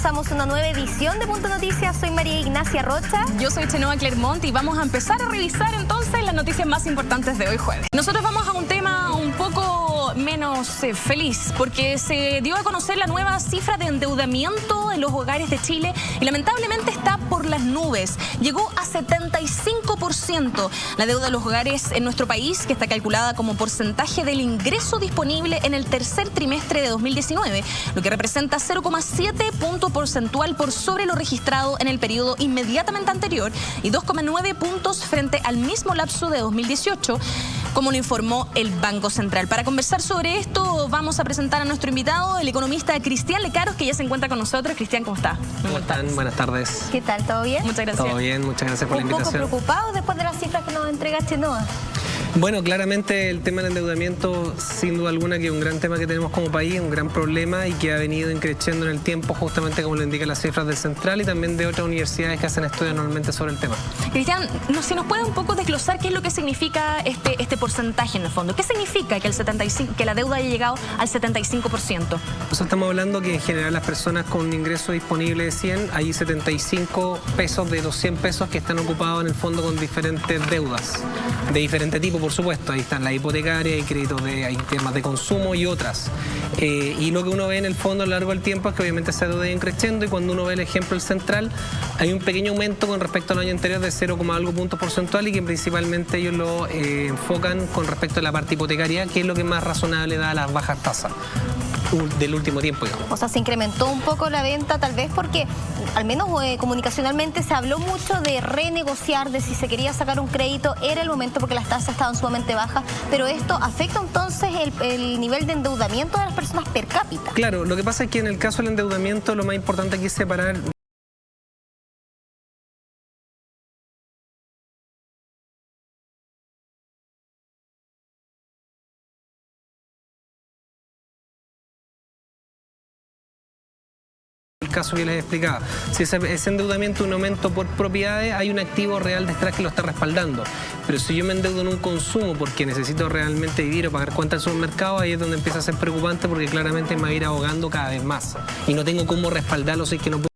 comenzamos una nueva edición de Punto Noticias. Soy María Ignacia Rocha. Yo soy Chenoa Clermont y vamos a empezar a revisar entonces las noticias más importantes de hoy jueves. Nosotros vamos a un tema un poco menos feliz porque se dio a conocer la nueva cifra de endeudamiento en los hogares de Chile y lamentablemente está por las nubes. Llegó a 75% la deuda de los hogares en nuestro país, que está calculada como porcentaje del ingreso disponible en el tercer trimestre de 2019, lo que representa 0,7 punto porcentual por sobre lo registrado en el periodo inmediatamente anterior y 2,9 puntos frente al mismo lapso de 2018, como lo informó el Banco Central. Para conversar sobre esto vamos a presentar a nuestro invitado, el economista Cristian Lecaros, que ya se encuentra con nosotros. Cristian, ¿cómo está? ¿Cómo están? Buenas tardes. ¿Qué tal? ¿Todo bien? Muchas gracias. Todo bien, muchas gracias por la invitación. Un poco preocupados después de las cifras que nos entrega Chenoa. Bueno, claramente el tema del endeudamiento, sin duda alguna, que es un gran tema que tenemos como país, un gran problema y que ha venido increciendo en el tiempo, justamente como lo indican las cifras del Central y también de otras universidades que hacen estudios normalmente sobre el tema. Cristian, si nos puede un poco desglosar qué es lo que significa este porcentaje en el fondo. ¿Qué significa que la deuda haya llegado al 75%? Nosotros estamos hablando que en general las personas con un ingreso disponible de 100, hay 75 pesos de los 100 pesos que están ocupados en el fondo con diferentes deudas, de diferente tipo, por supuesto. Ahí están las hipotecarias, hay temas de consumo y otras. Y lo que uno ve en el fondo a lo largo del tiempo es que obviamente esa deuda va creciendo y cuando uno ve el ejemplo del Central, hay un pequeño aumento con respecto al año anterior de 0, algo puntos porcentual y que principalmente ellos lo enfocan con respecto a la parte hipotecaria, que es lo que más razonable da a las bajas tasas del último tiempo, digamos. O sea, se incrementó un poco la venta, tal vez porque, al menos comunicacionalmente, se habló mucho de renegociar, de si se quería sacar un crédito, era el momento porque las tasas estaban sumamente bajas, pero esto afecta entonces el nivel de endeudamiento de las personas per cápita. Claro, lo que pasa es que en el caso del endeudamiento lo más importante aquí es separar caso que les explicaba. Si ese endeudamiento es un aumento por propiedades, hay un activo real detrás que lo está respaldando. Pero si yo me endeudo en un consumo porque necesito realmente vivir o pagar cuentas del supermercado, ahí es donde empieza a ser preocupante porque claramente me va a ir ahogando cada vez más. Y no tengo cómo respaldarlo, si es que no puedo.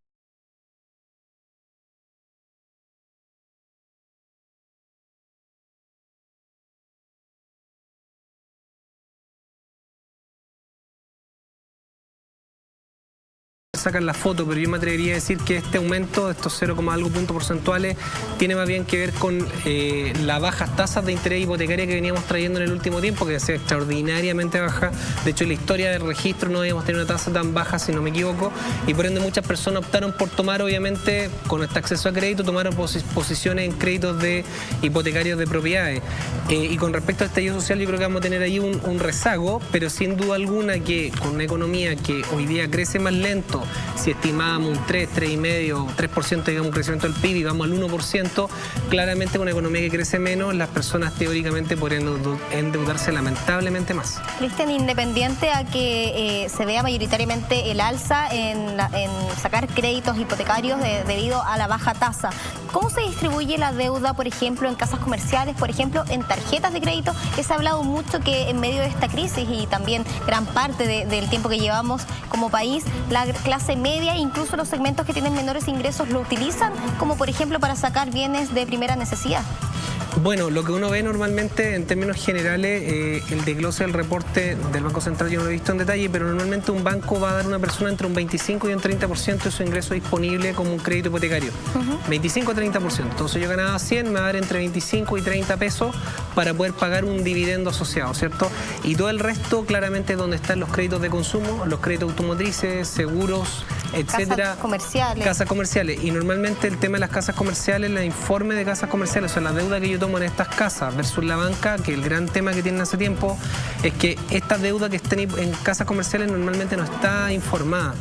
Sacan la foto, pero yo me atrevería a decir que este aumento de estos 0, algo puntos porcentuales tiene más bien que ver con las bajas tasas de interés hipotecaria que veníamos trayendo en el último tiempo, que ha sido extraordinariamente baja. De hecho, en la historia del registro no habíamos tenido una tasa tan baja, si no me equivoco, y por ende muchas personas optaron por tomar, obviamente, con este acceso a crédito, tomaron posiciones en créditos de hipotecarios de propiedades. Y con respecto a este estallido social, yo creo que vamos a tener ahí un rezago, pero sin duda alguna que con una economía que hoy día crece más lento, si estimábamos un 3, 3,5, 3%, digamos, un crecimiento del PIB y vamos al 1%, claramente con una economía que crece menos, las personas teóricamente podrían endeudarse lamentablemente más. Cristian, independiente a que se vea mayoritariamente el alza en sacar créditos hipotecarios debido a la baja tasa, ¿cómo se distribuye la deuda, por ejemplo, en casas comerciales, por ejemplo, en tarjetas de crédito? Que se ha hablado mucho que en medio de esta crisis y también gran parte del tiempo que llevamos como país, la clase media, incluso los segmentos que tienen menores ingresos, lo utilizan como, por ejemplo, para sacar bienes de primera necesidad. Bueno, lo que uno ve normalmente en términos generales, el desglose del reporte del Banco Central yo no lo he visto en detalle, pero normalmente un banco va a dar a una persona entre un 25 y un 30% de su ingreso disponible como un crédito hipotecario. 25 a 30%. Entonces yo ganaba 100, me va a dar entre 25 y 30 pesos para poder pagar un dividendo asociado, ¿cierto? Y todo el resto claramente es donde están los créditos de consumo, los créditos automotrices, seguros, etcétera. Casas comerciales. Casas comerciales. Y normalmente el tema de las casas comerciales, el informe de casas comerciales, o sea, la deuda que yo tomo en estas casas versus la banca, que el gran tema que tienen hace tiempo es que esta deuda que está en casas comerciales normalmente no está informada.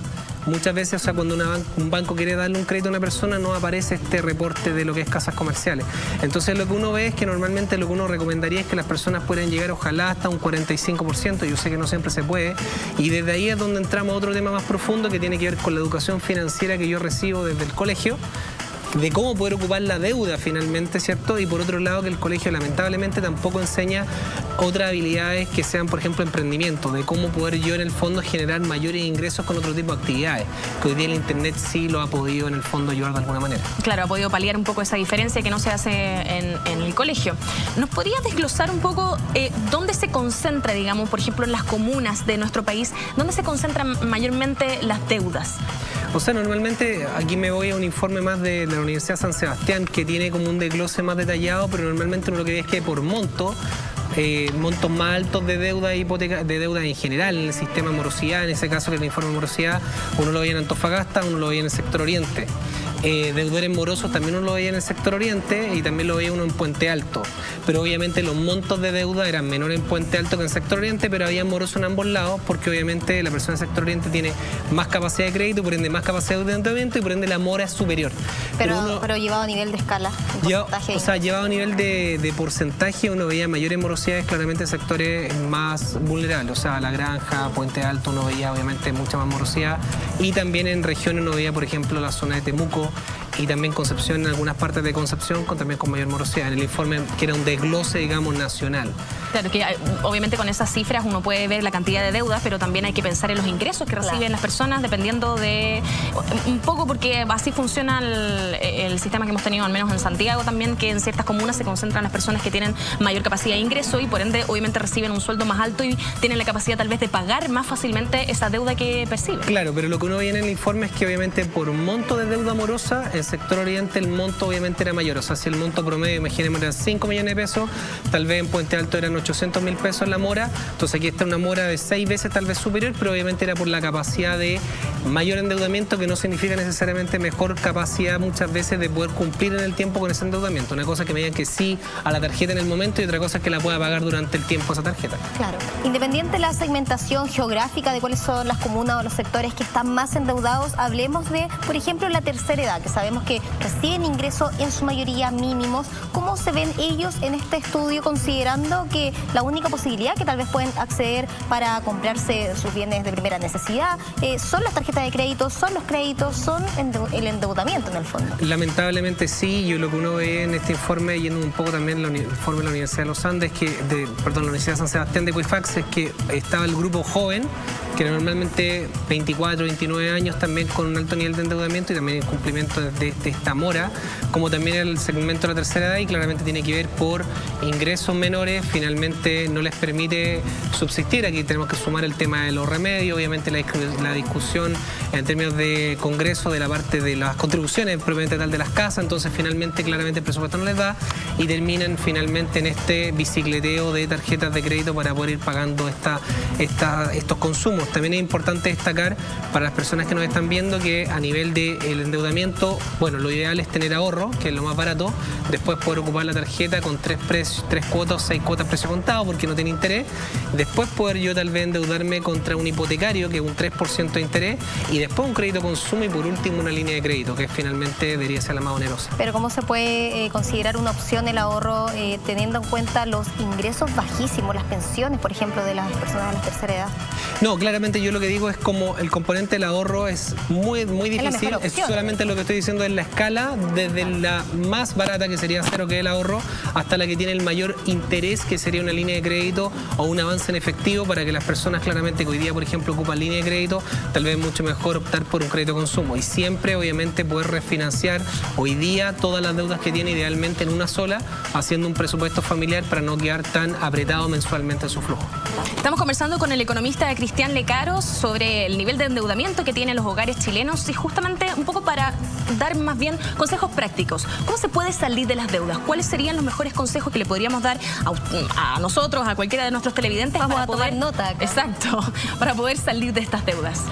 Muchas veces, o sea, cuando un banco quiere darle un crédito a una persona, no aparece este reporte de lo que es casas comerciales. Entonces, lo que uno ve es que normalmente lo que uno recomendaría es que las personas puedan llegar, ojalá, hasta un 45%. Yo sé que no siempre se puede. Y desde ahí es donde entramos a otro tema más profundo que tiene que ver con la educación financiera que yo recibo desde el colegio. de cómo poder ocupar la deuda finalmente, ¿cierto? Y por otro lado que el colegio lamentablemente tampoco enseña otras habilidades que sean, por ejemplo, emprendimiento, de cómo poder yo en el fondo generar mayores ingresos con otro tipo de actividades, que hoy día el internet sí lo ha podido en el fondo ayudar de alguna manera. Claro, ha podido paliar un poco esa diferencia que no se hace en el colegio. ¿Nos podrías desglosar un poco dónde se concentra, digamos, por ejemplo, en las comunas de nuestro país, dónde se concentran mayormente las deudas? O sea, normalmente aquí me voy a un informe más de la Universidad San Sebastián que tiene como un desglose más detallado, pero normalmente uno lo que ve es que por montos más altos de deuda hipoteca, de deuda en general en el sistema de morosidad, en ese caso que el informe de morosidad, uno lo veía en Antofagasta, uno lo veía en el sector oriente. Deudores morosos también uno lo veía en el sector oriente y también lo veía uno en Puente Alto. Pero obviamente los montos de deuda eran menores en Puente Alto que en el sector oriente, pero había morosos en ambos lados porque obviamente la persona del sector oriente tiene más capacidad de crédito, por ende más capacidad de endeudamiento y por ende la mora es superior. Pero llevado a nivel de escala, llevado a nivel de porcentaje, uno veía mayores morosidades claramente en sectores más vulnerables, o sea, La Granja, Puente Alto, uno veía obviamente mucha más morosidad y también en regiones uno veía, por ejemplo, la zona de Temuco y también Concepción, en algunas partes de Concepción, también con mayor morosidad, en el informe que era un desglose, digamos, nacional. Claro, que obviamente con esas cifras uno puede ver la cantidad de deudas, pero también hay que pensar en los ingresos que reciben las personas, dependiendo de... Un poco porque así funciona el sistema que hemos tenido, al menos en Santiago también, que en ciertas comunas se concentran las personas que tienen mayor capacidad de ingreso y por ende obviamente reciben un sueldo más alto y tienen la capacidad tal vez de pagar más fácilmente esa deuda que perciben. Claro, pero lo que uno ve en el informe es que obviamente por un monto de deuda morosa, en el sector oriente el monto obviamente era mayor. O sea, si el monto promedio, imaginemos, era 5 millones de pesos, tal vez en Puente Alto eran 800.000 pesos la mora. Entonces aquí está una mora de 6 veces tal vez superior, pero obviamente era por la capacidad de mayor endeudamiento, que no significa necesariamente mejor capacidad muchas veces de poder cumplir en el tiempo con ese endeudamiento. Una cosa es que me digan que sí a la tarjeta en el momento y otra cosa es que la pueda pagar durante el tiempo esa tarjeta. Claro. Independiente de la segmentación geográfica de cuáles son las comunas o los sectores que están más endeudados, hablemos de, por ejemplo, la tercera edad, que sabemos que reciben ingresos en su mayoría mínimos. ¿Cómo se ven ellos en este estudio, considerando que la única posibilidad que tal vez pueden acceder para comprarse sus bienes de primera necesidad son las tarjetas de crédito, son los créditos, son el endeudamiento en el fondo? Lamentablemente sí. Yo lo que uno ve en este informe, yendo un poco también el informe de la Universidad de los Andes, la Universidad de San Sebastián de Equifax, es que estaba el grupo joven, que era normalmente 24, 29 años, también con un alto nivel de endeudamiento y también el cumplimiento de esta mora, como también el segmento de la tercera edad, y claramente tiene que ver por ingresos menores, finalmente no les permite subsistir. Aquí tenemos que sumar el tema de los remedios, obviamente la discusión en términos de Congreso de la parte de las contribuciones propiamente tal de las casas, entonces finalmente claramente el presupuesto no les da y terminan finalmente en este bicicleteo de tarjetas de crédito para poder ir pagando estos consumos. También es importante destacar para las personas que nos están viendo que a nivel del endeudamiento, bueno, lo ideal es tener ahorro, que es lo más barato, después poder ocupar la tarjeta con 3 cuotas, 6 cuotas precio contado porque no tiene interés, después poder yo tal vez endeudarme contra un hipotecario que es un 3% de interés y después un crédito consumo y por último una línea de crédito que finalmente debería ser la más onerosa. Pero ¿cómo se puede considerar una opción el ahorro teniendo en cuenta los ingresos bajísimos, las pensiones, por ejemplo, de las personas de la tercera edad? No, claramente yo lo que digo es como el componente del ahorro es muy difícil, es solamente lo que estoy diciendo en la escala, desde la más barata que sería cero, que es el ahorro, hasta la que tiene el mayor interés, que sería una línea de crédito o un avance en efectivo, para que las personas claramente que hoy día, por ejemplo, ocupan línea de crédito, tal vez es mucho mejor optar por un crédito consumo y siempre obviamente poder refinanciar hoy día todas las deudas que tiene idealmente en una sola, haciendo un presupuesto familiar para no quedar tan apretado mensualmente en su flujo. Estamos conversando con el economista Cristian Lecaros sobre el nivel de endeudamiento que tienen los hogares chilenos y justamente un poco para dar más bien consejos prácticos. ¿Cómo se puede salir de las deudas? ¿Cuáles serían los mejores consejos que le podríamos dar a nosotros, a cualquiera de nuestros televidentes? Vamos a tomar nota acá. Exacto, para poder salir de estas deudas.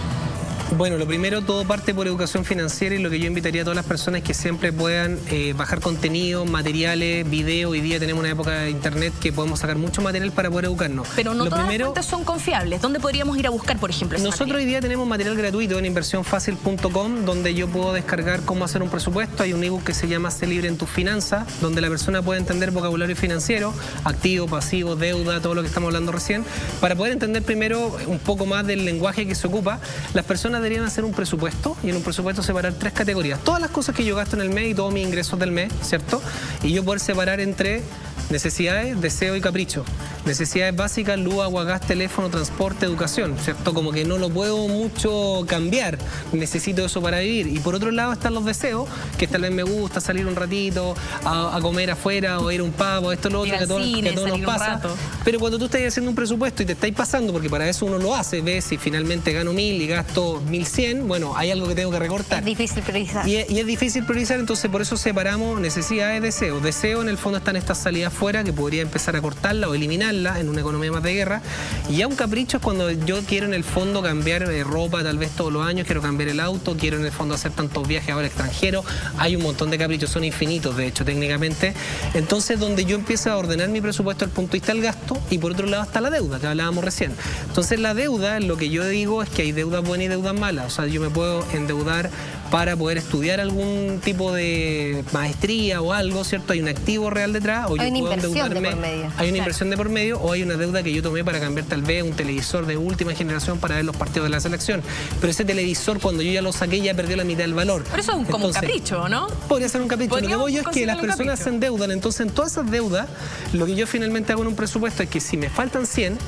Bueno, lo primero, todo parte por educación financiera y lo que yo invitaría a todas las personas es que siempre puedan bajar contenido, materiales, video. Hoy día tenemos una época de internet que podemos sacar mucho material para poder educarnos. Pero no todas las fuentes son confiables. ¿Dónde podríamos ir a buscar, por ejemplo? Nosotros hoy día tenemos material gratuito en inversionfacil.com, donde yo puedo descargar cómo hacer un presupuesto. Hay un ebook que se llama Sé libre en tus finanzas, donde la persona puede entender vocabulario financiero, activo, pasivo, deuda, todo lo que estamos hablando recién, para poder entender primero un poco más del lenguaje que se ocupa. Las personas personas deberían hacer un presupuesto y en un presupuesto separar 3 categorías. Todas las cosas que yo gasto en el mes y todos mis ingresos del mes, ¿cierto? Y yo poder separar entre necesidades, deseo y capricho. Necesidades básicas, luz, agua, gas, teléfono, transporte, educación, ¿cierto? Como que no lo puedo mucho cambiar, necesito eso para vivir. Y por otro lado están los deseos, que tal vez me gusta salir un ratito a comer afuera o ir a un pub o esto o lo otro, que todo nos pasa. Pero cuando tú estás haciendo un presupuesto y te estáis pasando, porque para eso uno lo hace, ves si finalmente gano 1.000 y gasto 1.100, bueno, hay algo que tengo que recortar. Es difícil priorizar. Y es difícil priorizar, entonces por eso separamos necesidades, deseos. Deseo, en el fondo, están estas salidas fuera, que podría empezar a cortarla o eliminarla en una economía más de guerra. Y ya un capricho es cuando yo quiero en el fondo cambiar ropa tal vez todos los años, quiero cambiar el auto, quiero en el fondo hacer tantos viajes ahora extranjeros. Hay un montón de caprichos, son infinitos de hecho técnicamente. Entonces donde yo empiezo a ordenar mi presupuesto desde el punto de vista del gasto y por otro lado está la deuda que hablábamos recién. Entonces la deuda, lo que yo digo es que hay deudas buenas y deudas malas. O sea, yo me puedo endeudar para poder estudiar algún tipo de maestría o algo, ¿cierto? Hay un activo real detrás, o yo puedo endeudarme. Hay una inversión de por medio, o hay una deuda que yo tomé para cambiar tal vez un televisor de última generación para ver los partidos de la selección. Pero ese televisor, cuando yo ya lo saqué, ya perdió la mitad del valor. Pero eso es como un capricho, ¿no? Podría ser un capricho. Lo que voy yo es que las personas se endeudan. Entonces, en todas esas deudas, lo que yo finalmente hago en un presupuesto es que si me faltan 100,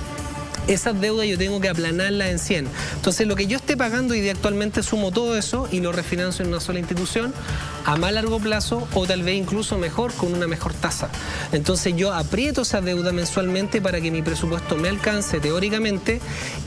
esas deudas yo tengo que aplanarlas en 100. Entonces, lo que yo esté pagando hoy día actualmente sumo todo eso y lo refinancio en una sola institución a más largo plazo o tal vez incluso mejor, con una mejor tasa. Entonces, yo aprieto esa deuda mensualmente para que mi presupuesto me alcance teóricamente.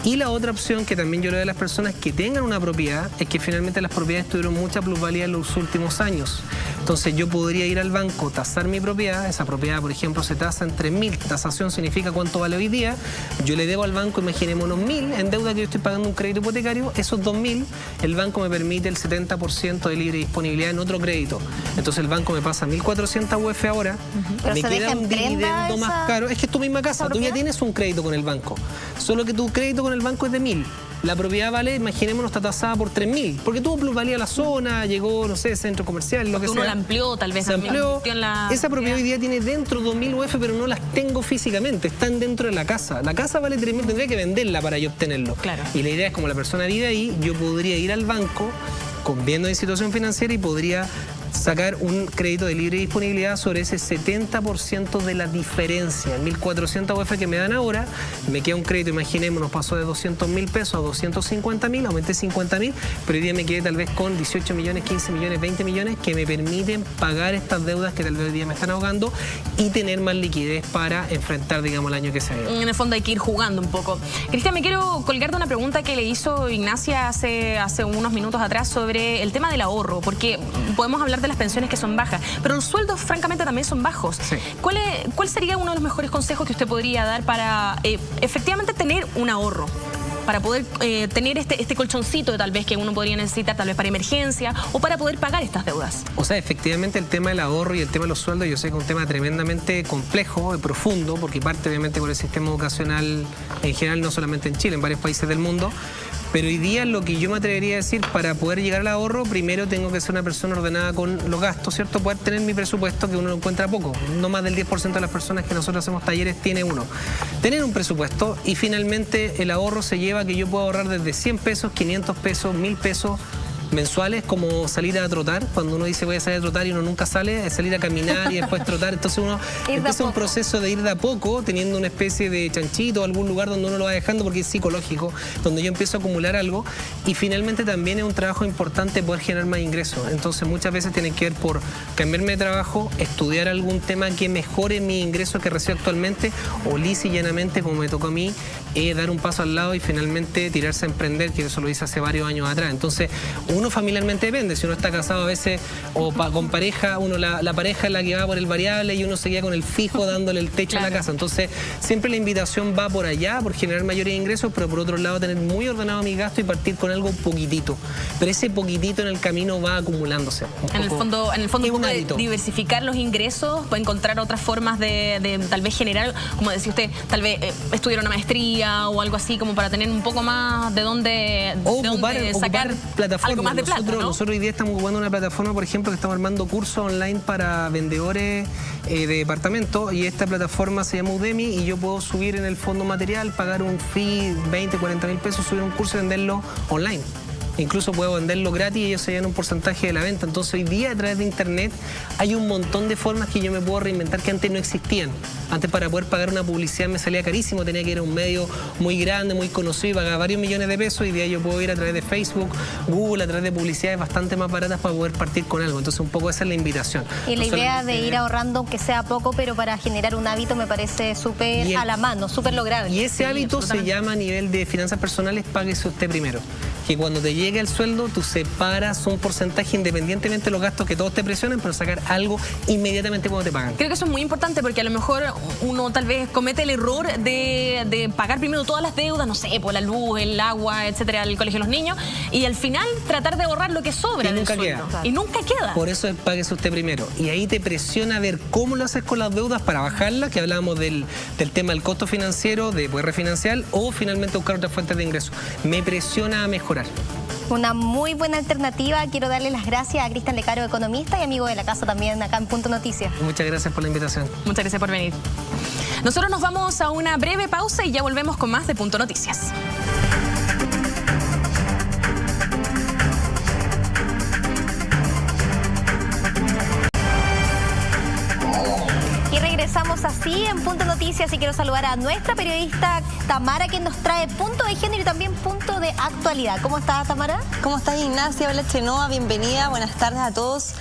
Y la otra opción que también yo le doy a las personas que tengan una propiedad es que finalmente las propiedades tuvieron mucha plusvalía en los últimos años. Entonces, yo podría ir al banco, tasar mi propiedad. Esa propiedad, por ejemplo, se tasa en 3.000. Tasación significa cuánto vale hoy día. Yo le debo al banco, imaginémonos 1.000 en deuda que yo estoy pagando un crédito hipotecario, esos 2.000, el banco me permite el 70% de libre disponibilidad en otro crédito. Entonces el banco me pasa 1.400 UF ahora, me queda un dividendo más caro. Es que es tu misma casa, tú ya tienes un crédito con el banco, solo que tu crédito con el banco es de 1.000. La propiedad vale, imaginémonos, está tasada por 3.000, porque tuvo plusvalía la zona, llegó, no sé, centro comercial, lo que sea. Uno la amplió, tal vez. Se amplió. Esa propiedad hoy día tiene dentro 2.000 UF, pero no las tengo físicamente, están dentro de la casa. La casa vale 3.000, tendría que venderla para yo obtenerlo. Claro. Y la idea es, como la persona vive ahí, yo podría ir al banco, viendo mi situación financiera, y podría sacar un crédito de libre disponibilidad sobre ese 70% de la diferencia. 1.400 UF que me dan ahora, me queda un crédito, imaginémonos, pasó de 200.000 pesos a 250.000, aumenté 50.000, pero hoy día me quedé tal vez con 18 millones, 15 millones, 20 millones que me permiten pagar estas deudas que tal vez hoy día me están ahogando y tener más liquidez para enfrentar, digamos, el año que se viene. En el fondo hay que ir jugando un poco. Cristian, me quiero colgar de una pregunta que le hizo Ignacia hace unos minutos atrás sobre el tema del ahorro, porque podemos hablar de las pensiones que son bajas, pero los sueldos francamente también son bajos. Sí. ¿Cuál sería uno de los mejores consejos que usted podría dar para efectivamente tener un ahorro? Para poder tener este colchoncito tal vez que uno podría necesitar tal vez para emergencia o para poder pagar estas deudas. O sea, efectivamente el tema del ahorro y el tema de los sueldos, yo sé que es un tema tremendamente complejo y profundo, porque parte obviamente por el sistema educacional en general, no solamente en Chile, en varios países del mundo. Pero hoy día lo que yo me atrevería a decir, para poder llegar al ahorro, primero tengo que ser una persona ordenada con los gastos, ¿cierto? Poder tener mi presupuesto, que uno lo encuentra poco. No más del 10% de las personas que nosotros hacemos talleres tiene uno. Tener un presupuesto, y finalmente el ahorro se lleva a que yo pueda ahorrar desde 100 pesos, 500 pesos, 1.000 pesos mensuales, como salir a trotar. Cuando uno dice voy a salir a trotar y uno nunca sale, es salir a caminar y después trotar. Entonces uno empieza un proceso de ir de a poco, teniendo una especie de chanchito, algún lugar donde uno lo va dejando, porque es psicológico, donde yo empiezo a acumular algo. Y finalmente también es un trabajo importante poder generar más ingresos. Entonces muchas veces tiene que ver por cambiarme de trabajo, estudiar algún tema que mejore mi ingreso que recibo actualmente, o lisa y llanamente, como me tocó a mí, dar un paso al lado y finalmente tirarse a emprender, que eso lo hice hace varios años atrás. Entonces uno familiarmente depende. Si uno está casado a veces o con pareja, uno la pareja es la que va por el variable y uno se queda con el fijo dándole el techo a la casa. Entonces siempre la invitación va por allá, por generar mayores ingresos, pero por otro lado tener muy ordenado mi gasto y partir con algo poquitito. Pero ese poquitito en el camino va acumulándose. En el fondo un poco de diversificar los ingresos, puede encontrar otras formas de tal vez generar, como decía usted, tal vez estudiar una maestría o algo así, como para tener un poco más de dónde sacar algo más de plata, ¿no? Nosotros hoy día estamos ocupando una plataforma, por ejemplo, que estamos armando cursos online para vendedores de departamentos, y esta plataforma se llama Udemy, y yo puedo subir en el fondo material, pagar un fee 20, 40 mil pesos, subir un curso y venderlo online. incluso puedo venderlo gratis y ellos se llevan un porcentaje de la venta. Entonces hoy día a través de internet hay un montón de formas que yo me puedo reinventar que antes no existían. Antes para poder pagar una publicidad me salía carísimo, tenía que ir a un medio muy grande, muy conocido y pagaba varios millones de pesos, y de ahí yo puedo ir a través de Facebook, Google, a través de publicidades bastante más baratas para poder partir con algo. Entonces un poco esa es la invitación. Y la idea de ir ahorrando, aunque sea poco, pero para generar un hábito me parece súper a la mano, súper lograble. Y ese hábito se llama, a nivel de finanzas personales, páguese usted primero. Que cuando te llegue el sueldo, tú separas un porcentaje independientemente de los gastos que todos te presionen, pero sacar algo inmediatamente cuando te pagan. Creo que eso es muy importante porque a lo mejor uno tal vez comete el error de pagar primero todas las deudas, no sé, por la luz, el agua, etcétera, el colegio de los niños, y al final tratar de ahorrar lo que sobra del sueldo. Y nunca queda. Por eso es páguese usted primero. Y ahí te presiona a ver cómo lo haces con las deudas para bajarlas, que hablábamos del tema del costo financiero, de poder refinanciar, o finalmente buscar otras fuentes de ingreso. Me presiona a mejorar. Una muy buena alternativa. Quiero darle las gracias a Cristian Lecaro, economista y amigo de la casa también acá en Punto Noticias. Muchas gracias por la invitación. Muchas gracias por venir. Nosotros nos vamos a una breve pausa y ya volvemos con más de Punto Noticias. Regresamos así en Punto Noticias y quiero saludar a nuestra periodista Tamara, que nos trae punto de género y también punto de actualidad. ¿Cómo estás, Tamara? ¿Cómo estás, Ignacia? Hola, Chenoa, bienvenida, buenas tardes a todos.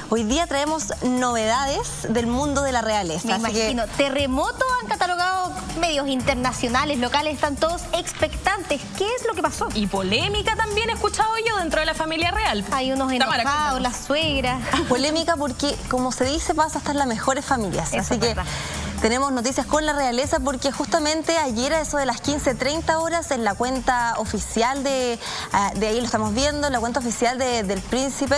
Hoy día traemos novedades del mundo de la realeza. Me imagino. Terremoto han catalogado medios internacionales, locales, están todos expectantes. ¿Qué es lo que pasó? Y polémica también he escuchado yo dentro de la familia real. Hay unos enojados, las suegras. Polémica porque, como se dice, pasa a estar las mejores familias. Eso así que tenemos noticias con la realeza porque justamente ayer a eso de las 15:30 horas en la cuenta oficial de ahí lo estamos viendo, la cuenta oficial del príncipe,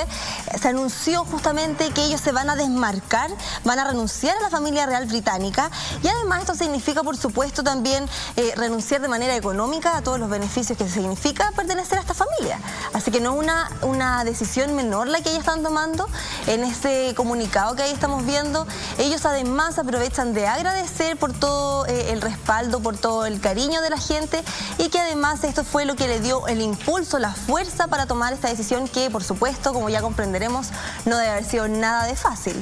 se anunció justamente que ellos se van a desmarcar, van a renunciar a la familia real británica, y además esto significa, por supuesto, también renunciar de manera económica a todos los beneficios que significa pertenecer a esta familia. Así que no es una decisión menor la que ellos están tomando. En ese comunicado que ahí estamos viendo, ellos además aprovechan de agradecer por todo el respaldo, por todo el cariño de la gente, y que además esto fue lo que le dio el impulso, la fuerza para tomar esta decisión que, por supuesto, como ya comprenderemos, no debe haber sido nada de fácil.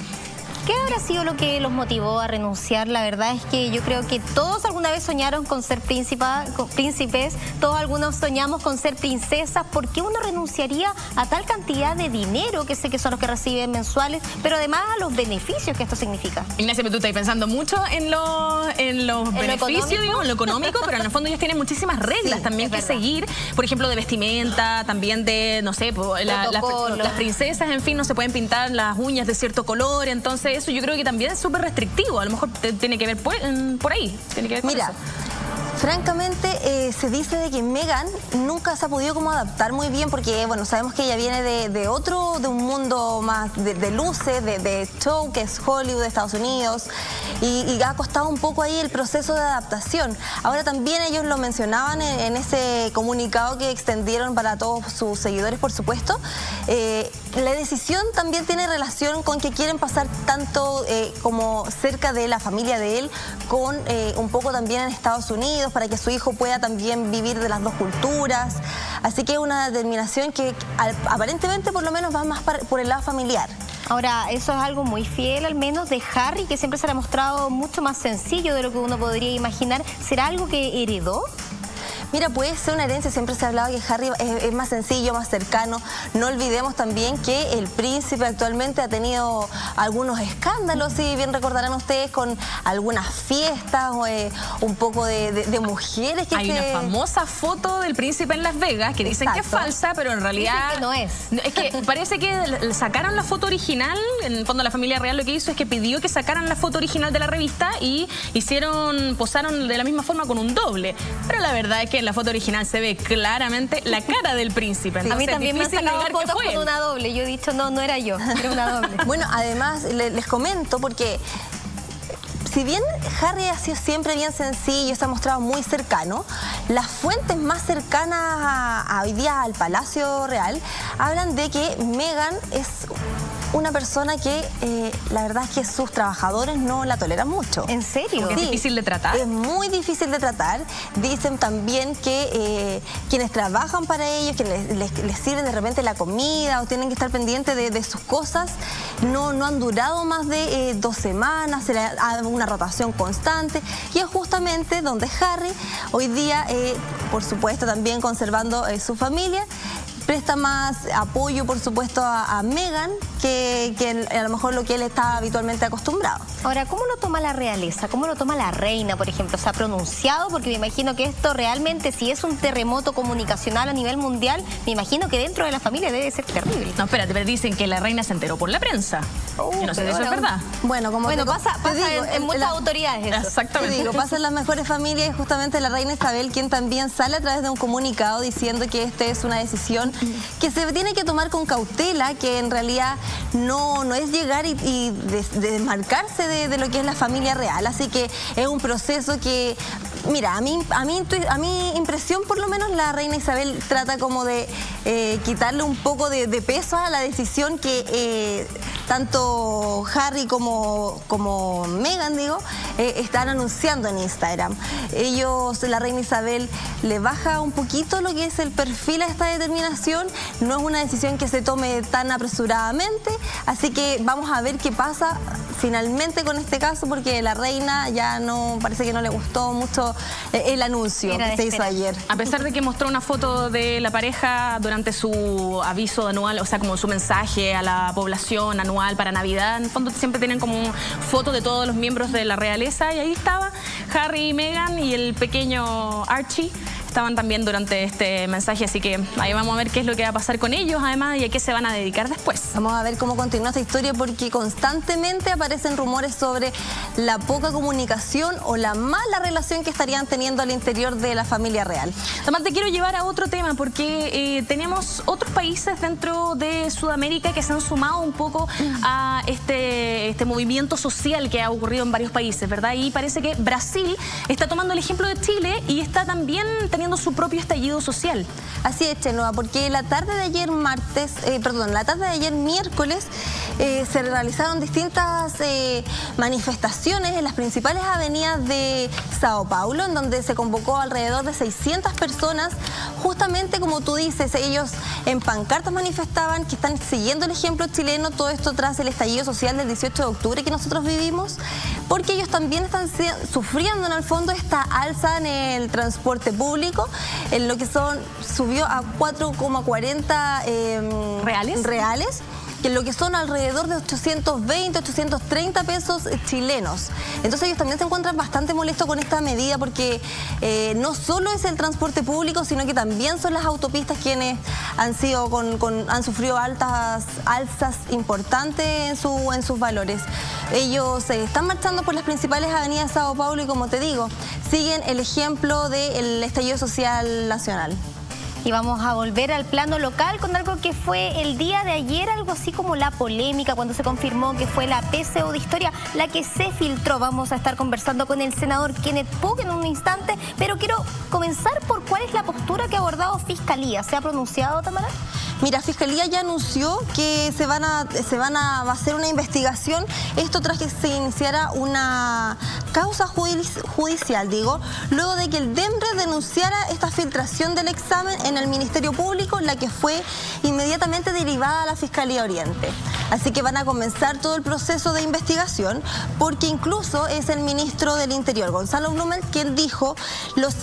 ¿Qué habrá sido lo que los motivó a renunciar? La verdad es que yo creo que todos alguna vez soñaron con ser príncipes, todos algunos soñamos con ser princesas. ¿Por qué uno renunciaría a tal cantidad de dinero, que sé que son los que reciben mensuales, pero además a los beneficios que esto significa? Ignacia, tú estás pensando mucho en los beneficios, digo, en lo económico, pero en el fondo ellos tienen muchísimas reglas también que seguir. Por ejemplo, de vestimenta, también de, no sé, las princesas, en fin, no se pueden pintar las uñas de cierto color. Entonces eso yo creo que también es súper restrictivo. A lo mejor tiene que ver por ahí. Tiene que ver con Mira, eso. Francamente, se dice de que Meghan nunca se ha podido como adaptar muy bien porque, bueno, sabemos que ella viene de un mundo más de luces, de show, que es Hollywood, Estados Unidos, y ha costado un poco ahí el proceso de adaptación. Ahora también ellos lo mencionaban en ese comunicado que extendieron para todos sus seguidores, por supuesto. La decisión también tiene relación con que quieren pasar tanto como cerca de la familia de él, con un poco también en Estados Unidos, para que su hijo pueda también vivir de las dos culturas. Así que es una determinación que aparentemente por lo menos va más por el lado familiar. Ahora, eso es algo muy fiel, al menos, de Harry, que siempre se le ha mostrado mucho más sencillo de lo que uno podría imaginar. ¿Será algo que heredó? Mira, puede ser una herencia, siempre se ha hablado que Harry es más sencillo, más cercano. No olvidemos también que el príncipe actualmente ha tenido algunos escándalos, si bien recordarán ustedes, con algunas fiestas, un poco de mujeres. Hay una famosa foto del príncipe en Las Vegas que dicen que es falsa, pero en realidad dicen que no es. Es que parece que sacaron la foto original. En el fondo la familia real lo que hizo es que pidió que sacaran la foto original de la revista y posaron de la misma forma con un doble. Pero la verdad es que en la foto original se ve claramente la cara del príncipe. Entonces, a mí también me han sacado fotos con una doble. Yo he dicho, no era yo, era una doble. Bueno, además les comento porque si bien Harry ha sido siempre bien sencillo, se ha mostrado muy cercano, las fuentes más cercanas hoy día al Palacio Real hablan de que Meghan es una persona que la verdad es que sus trabajadores no la toleran mucho. ¿En serio? ¿Es difícil de tratar? Es muy difícil de tratar. Dicen también que quienes trabajan para ellos, quienes les sirven de repente la comida o tienen que estar pendientes de sus cosas, no han durado más de 2 semanas, se le ha una rotación constante, y es justamente donde Harry hoy día, por supuesto también conservando su familia, presta más apoyo, por supuesto, a Meghan que a lo mejor lo que él está habitualmente acostumbrado. Ahora, ¿cómo lo toma la realeza? ¿Cómo lo toma la reina, por ejemplo? ¿Se ha pronunciado? Porque me imagino que esto realmente, si es un terremoto comunicacional a nivel mundial, me imagino que dentro de la familia debe ser terrible. No, espérate, pero dicen que la reina se enteró por la prensa. Yo no sé si eso es verdad. Bueno, pasa en muchas autoridades eso. Exactamente. Te digo, pasa en las mejores familias, y justamente la reina Isabel, quien también sale a través de un comunicado diciendo que esta es una decisión que se tiene que tomar con cautela, que en realidad no es llegar y desmarcarse de lo que es la familia real. Así que es un proceso que, mira, a mi impresión, por lo menos, la reina Isabel trata como de quitarle un poco de peso a la decisión que tanto Harry como Meghan, están anunciando en Instagram. La reina Isabel le baja un poquito lo que es el perfil a esta determinación. No es una decisión que se tome tan apresuradamente, así que vamos a ver qué pasa finalmente con este caso, porque la reina ya parece que no le gustó mucho el anuncio que se hizo ayer. A pesar de que mostró una foto de la pareja durante su aviso anual, o sea, como su mensaje a la población anual para Navidad, en el fondo siempre tienen como fotos de todos los miembros de la realeza, y ahí estaba Harry y Meghan, y el pequeño Archie estaban también durante este mensaje, así que ahí vamos a ver qué es lo que va a pasar con ellos, además, y a qué se van a dedicar después. Vamos a ver cómo continúa esta historia, porque constantemente aparecen rumores sobre la poca comunicación o la mala relación que estarían teniendo al interior de la familia real. Además, te quiero llevar a otro tema, porque tenemos otros países dentro de Sudamérica que se han sumado un poco a este movimiento social que ha ocurrido en varios países, ¿verdad? Y parece que Brasil está tomando el ejemplo de Chile y está también teniendo su propio estallido social. Así es, Chenoa, porque la tarde de ayer miércoles se realizaron distintas manifestaciones en las principales avenidas de Sao Paulo, en donde se convocó alrededor de 600 personas, justamente como tú dices, ellos en pancartas manifestaban que están siguiendo el ejemplo chileno, todo esto tras el estallido social del 18 de octubre que nosotros vivimos, porque ellos también están sufriendo en el fondo esta alza en el transporte público, en lo que subió a 4,40 reales, que lo que son alrededor de 820, 830 pesos chilenos. Entonces ellos también se encuentran bastante molestos con esta medida, porque no solo es el transporte público, sino que también son las autopistas quienes han sufrido alzas importantes en sus valores. Ellos están marchando por las principales avenidas de Sao Paulo y, como te digo, siguen el ejemplo del estallido social nacional. Y vamos a volver al plano local con algo que fue el día de ayer, algo así como la polémica, cuando se confirmó que fue la PCU de Historia la que se filtró. Vamos a estar conversando con el senador Kenneth Pugh en un instante, pero quiero comenzar por cuál es la postura que ha abordado Fiscalía. ¿Se ha pronunciado, Tamara? Mira, Fiscalía ya anunció que va a hacer una investigación, esto tras que se iniciara una causa judicial, luego de que el DEMRE denunciara esta filtración del examen en el Ministerio Público, la que fue inmediatamente derivada a la Fiscalía Oriente. Así que van a comenzar todo el proceso de investigación, porque incluso es el ministro del Interior, Gonzalo Blumel, quien dijo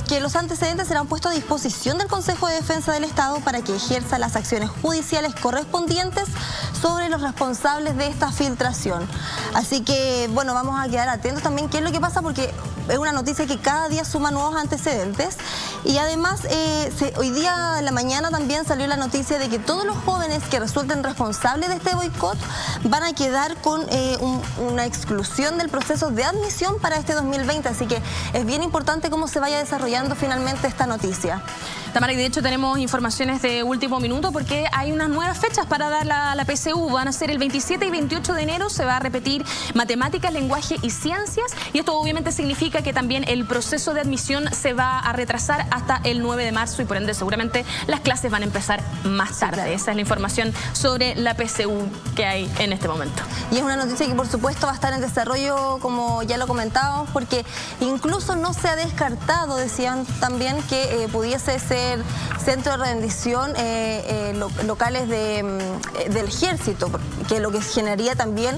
que los antecedentes serán puestos a disposición del Consejo de Defensa del Estado para que ejerza las acciones judiciales correspondientes sobre los responsables de esta filtración. Así que, bueno, vamos a quedar atentos también qué es lo que pasa, porque es una noticia que cada día suma nuevos antecedentes. Y además, hoy día en la mañana también salió la noticia de que todos los jóvenes que resulten responsables de este boicot van a quedar con una exclusión del proceso de admisión para este 2020. Así que es bien importante cómo se vaya desarrollando finalmente esta noticia. Tamara, y de hecho tenemos informaciones de último minuto porque hay unas nuevas fechas para dar la PSU. Van a ser el 27 y 28 de enero, se va a repetir matemáticas, lenguaje y ciencias. Y esto obviamente significa que también el proceso de admisión se va a retrasar hasta el 9 de marzo y por ende seguramente las clases van a empezar más tarde. Claro. Esa es la información sobre la PSU que hay en este momento. Y es una noticia que por supuesto va a estar en desarrollo, como ya lo comentábamos, porque incluso no se ha descartado, decían también, que pudiese ser centro de rendición locales del ejército, que lo que generaría también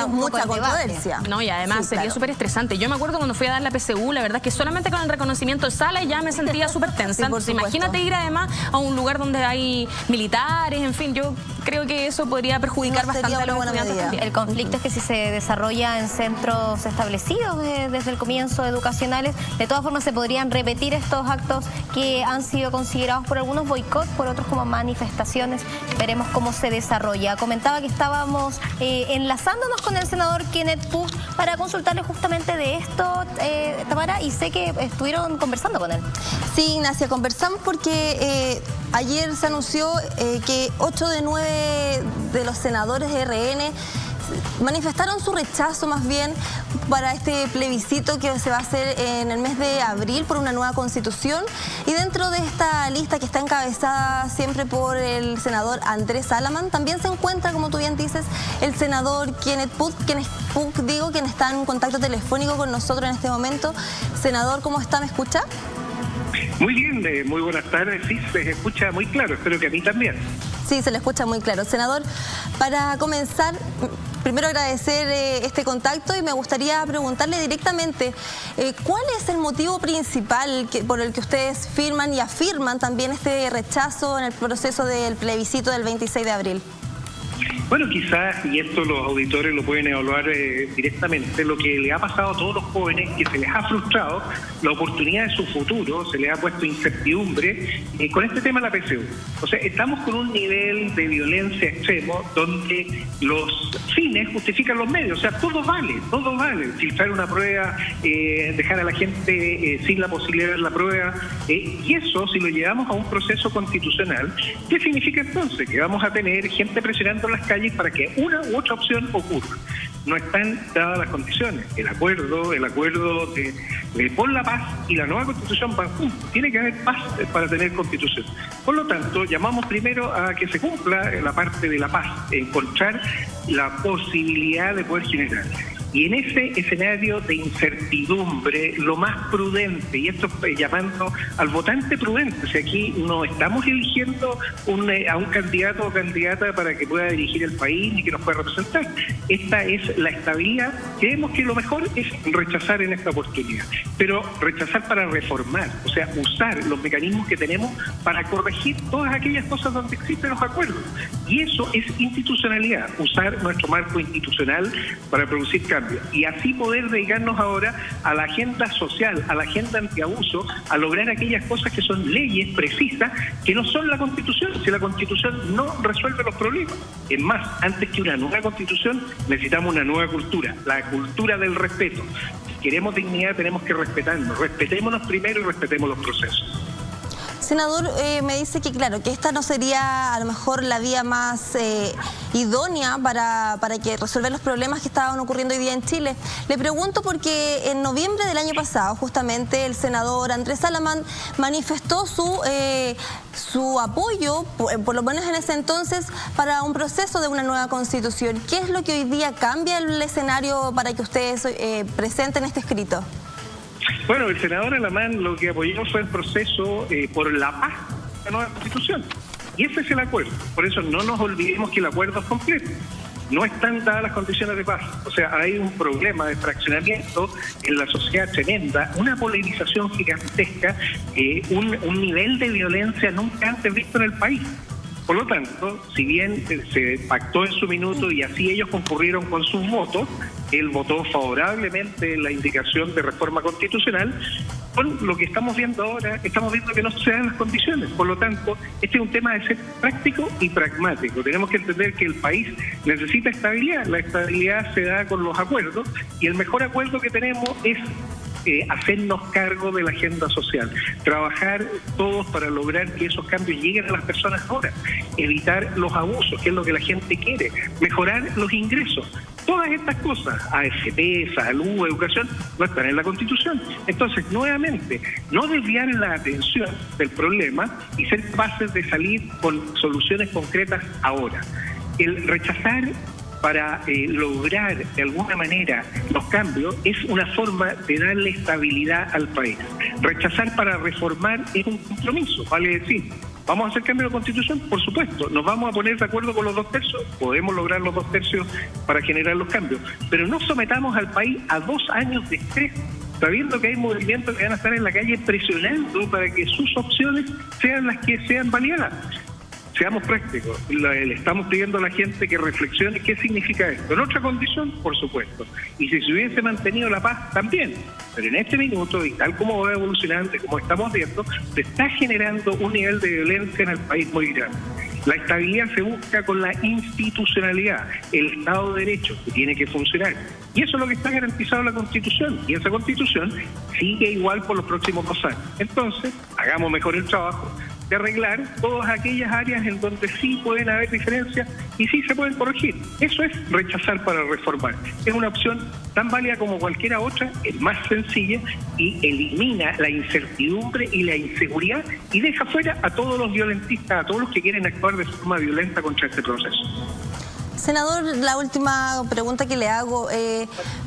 mucha controversia. No, y además sería súper estresante. Yo me acuerdo cuando fui a dar la PSU, la verdad es que solamente con el reconocimiento de sala ya me sentía súper tensa. Sí, imagínate ir además a un lugar donde hay militares, en fin, yo creo que eso podría perjudicar bastante a los estudiantes también. El conflicto es que si se desarrolla en centros establecidos desde el comienzo educacionales, de todas formas se podrían repetir estos actos que han sido considerados por algunos boicot, por otros como manifestaciones. Veremos cómo se desarrolla. Comentaba que estábamos enlazándonos con el senador Kenneth Puch para consultarle justamente de esto, Tamara, y sé que estuvieron conversando con él. Sí, Ignacia, conversamos porque ayer se anunció que 8 de 9 de los senadores de RN manifestaron su rechazo más bien para este plebiscito que se va a hacer en el mes de abril por una nueva constitución, y dentro de esta lista que está encabezada siempre por el senador Andrés Salaman también se encuentra, como tú bien dices, el senador Kenneth Puch, quien está en contacto telefónico con nosotros en este momento. Senador, ¿cómo está? ¿Me escucha? Muy bien, muy buenas tardes. Sí, se escucha muy claro, espero que a mí también. Sí, se le escucha muy claro. Senador, para comenzar, primero agradecer este contacto y me gustaría preguntarle directamente ¿cuál es el motivo principal por el que ustedes firman y afirman también este rechazo en el proceso del plebiscito del 26 de abril? Bueno, quizás, y esto los auditores lo pueden evaluar directamente, lo que le ha pasado a todos los jóvenes, que se les ha frustrado la oportunidad de su futuro, se les ha puesto incertidumbre con este tema de la PSU. O sea, estamos con un nivel de violencia extremo donde los fines justifican los medios. O sea, todo vale. Filtrar una prueba, dejar a la gente sin la posibilidad de ver la prueba. Y eso, si lo llevamos a un proceso constitucional, ¿qué significa entonces? Que vamos a tener gente presionando las calles para que una u otra opción ocurra. No están dadas las condiciones. El acuerdo de por la paz y la nueva constitución van juntos. Tiene que haber paz para tener constitución. Por lo tanto, llamamos primero a que se cumpla la parte de la paz, encontrar la posibilidad de poder generar. Y en ese escenario de incertidumbre, lo más prudente, y esto llamando al votante prudente, si aquí no estamos eligiendo a un candidato o candidata para que pueda dirigir el país y que nos pueda representar. Esta es la estabilidad. Creemos que lo mejor es rechazar en esta oportunidad, pero rechazar para reformar, o sea, usar los mecanismos que tenemos para corregir todas aquellas cosas donde existen los acuerdos. Y eso es institucionalidad, usar nuestro marco institucional para producir cambios. Y así poder dedicarnos ahora a la agenda social, a la agenda antiabuso, a lograr aquellas cosas que son leyes precisas, que no son la Constitución, si la Constitución no resuelve los problemas. Es más, antes que una nueva Constitución, necesitamos una nueva cultura, la cultura del respeto. Si queremos dignidad, tenemos que respetarnos. Respetémonos primero y respetemos los procesos. Senador, me dice que claro, que esta no sería a lo mejor la vía más idónea para que resolver los problemas que estaban ocurriendo hoy día en Chile. Le pregunto porque en noviembre del año pasado, justamente, el senador Andrés Salaman manifestó su apoyo, por lo menos en ese entonces, para un proceso de una nueva constitución. ¿Qué es lo que hoy día cambia el escenario para que ustedes presenten este escrito? Bueno, el senador Alamán lo que apoyó fue el proceso por la paz de la nueva Constitución. Y ese es el acuerdo. Por eso no nos olvidemos que el acuerdo es completo. No están dadas las condiciones de paz. O sea, hay un problema de fraccionamiento en la sociedad tremenda, una polarización gigantesca, un nivel de violencia nunca antes visto en el país. Por lo tanto, si bien se pactó en su minuto y así ellos concurrieron con sus votos, él votó favorablemente la indicación de reforma constitucional. Con lo que estamos viendo ahora, estamos viendo que no se dan las condiciones. Por lo tanto, este es un tema de ser práctico y pragmático. Tenemos que entender que el país necesita estabilidad. La estabilidad se da con los acuerdos y el mejor acuerdo que tenemos es hacernos cargo de la agenda social, trabajar todos para lograr que esos cambios lleguen a las personas ahora, evitar los abusos, que es lo que la gente quiere, mejorar los ingresos. Todas estas cosas, AFP, salud, educación, no están en la Constitución. Entonces, nuevamente, no desviar la atención del problema y ser capaces de salir con soluciones concretas ahora. El rechazar para lograr de alguna manera los cambios es una forma de darle estabilidad al país. Rechazar para reformar es un compromiso, vale decir, ¿vamos a hacer cambio de la Constitución? Por supuesto. ¿Nos vamos a poner de acuerdo con los 2 tercios? Podemos lograr los 2 tercios para generar los cambios. Pero no sometamos al país a 2 años de estrés, sabiendo que hay movimientos que van a estar en la calle presionando para que sus opciones sean las que sean validadas. Seamos prácticos, le estamos pidiendo a la gente que reflexione qué significa esto. En otra condición, por supuesto. Y si se hubiese mantenido la paz, también. Pero en este minuto, y tal como va evolucionando, como estamos viendo, se está generando un nivel de violencia en el país muy grande. La estabilidad se busca con la institucionalidad, el Estado de Derecho, que tiene que funcionar. Y eso es lo que está garantizado en la Constitución. Y esa Constitución sigue igual por los próximos 2 años. Entonces, hagamos mejor el trabajo de arreglar todas aquellas áreas en donde sí pueden haber diferencias y sí se pueden corregir. Eso es rechazar para reformar. Es una opción tan válida como cualquiera otra, es más sencilla y elimina la incertidumbre y la inseguridad y deja fuera a todos los violentistas, a todos los que quieren actuar de forma violenta contra este proceso. Senador, la última pregunta que le hago,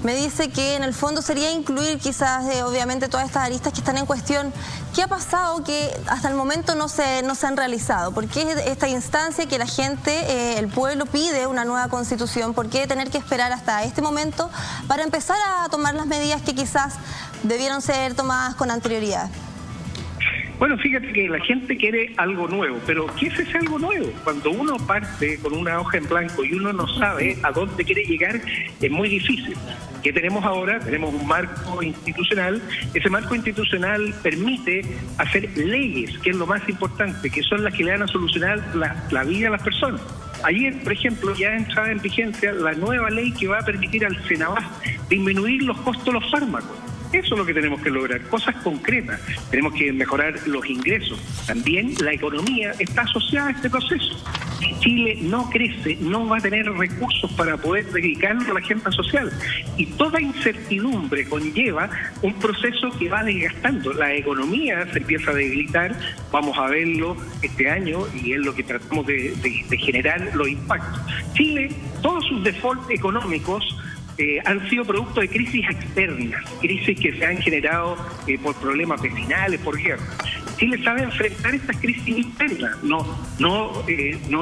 me dice que en el fondo sería incluir quizás, obviamente, todas estas aristas que están en cuestión. ¿Qué ha pasado que hasta el momento no se han realizado? ¿Por qué esta instancia que la gente, el pueblo pide una nueva Constitución? ¿Por qué tener que esperar hasta este momento para empezar a tomar las medidas que quizás debieron ser tomadas con anterioridad? Bueno, fíjate que la gente quiere algo nuevo, pero ¿qué es ese algo nuevo? Cuando uno parte con una hoja en blanco y uno no sabe a dónde quiere llegar, es muy difícil. ¿Qué tenemos ahora? Tenemos un marco institucional. Ese marco institucional permite hacer leyes, que es lo más importante, que son las que le van a solucionar la vida a las personas. Ayer, por ejemplo, ya entraba en vigencia la nueva ley que va a permitir al Senabas disminuir los costos de los fármacos. Eso es lo que tenemos que lograr, cosas concretas. Tenemos que mejorar los ingresos. También la economía está asociada a este proceso. Si Chile no crece, no va a tener recursos para poder dedicarlo a la agenda social. Y toda incertidumbre conlleva un proceso que va desgastando. La economía se empieza a debilitar, vamos a verlo este año y es lo que tratamos de generar los impactos. Chile, todos sus defaults económicos han sido producto de crisis externas, crisis que se han generado por problemas vecinales, por guerra. Chile sabe enfrentar estas crisis internas. No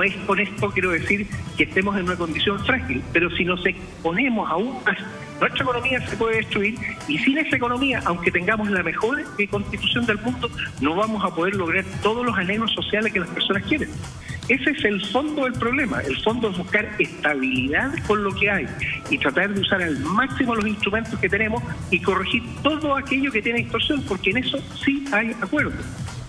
es con esto, quiero decir, que estemos en una condición frágil, pero si nos exponemos aún más, nuestra economía se puede destruir y sin esa economía, aunque tengamos la mejor constitución del mundo, no vamos a poder lograr todos los anhelos sociales que las personas quieren. Ese es el fondo del problema. El fondo es buscar estabilidad con lo que hay y tratar de usar al máximo los instrumentos que tenemos y corregir todo aquello que tiene distorsión, porque en eso sí hay acuerdo.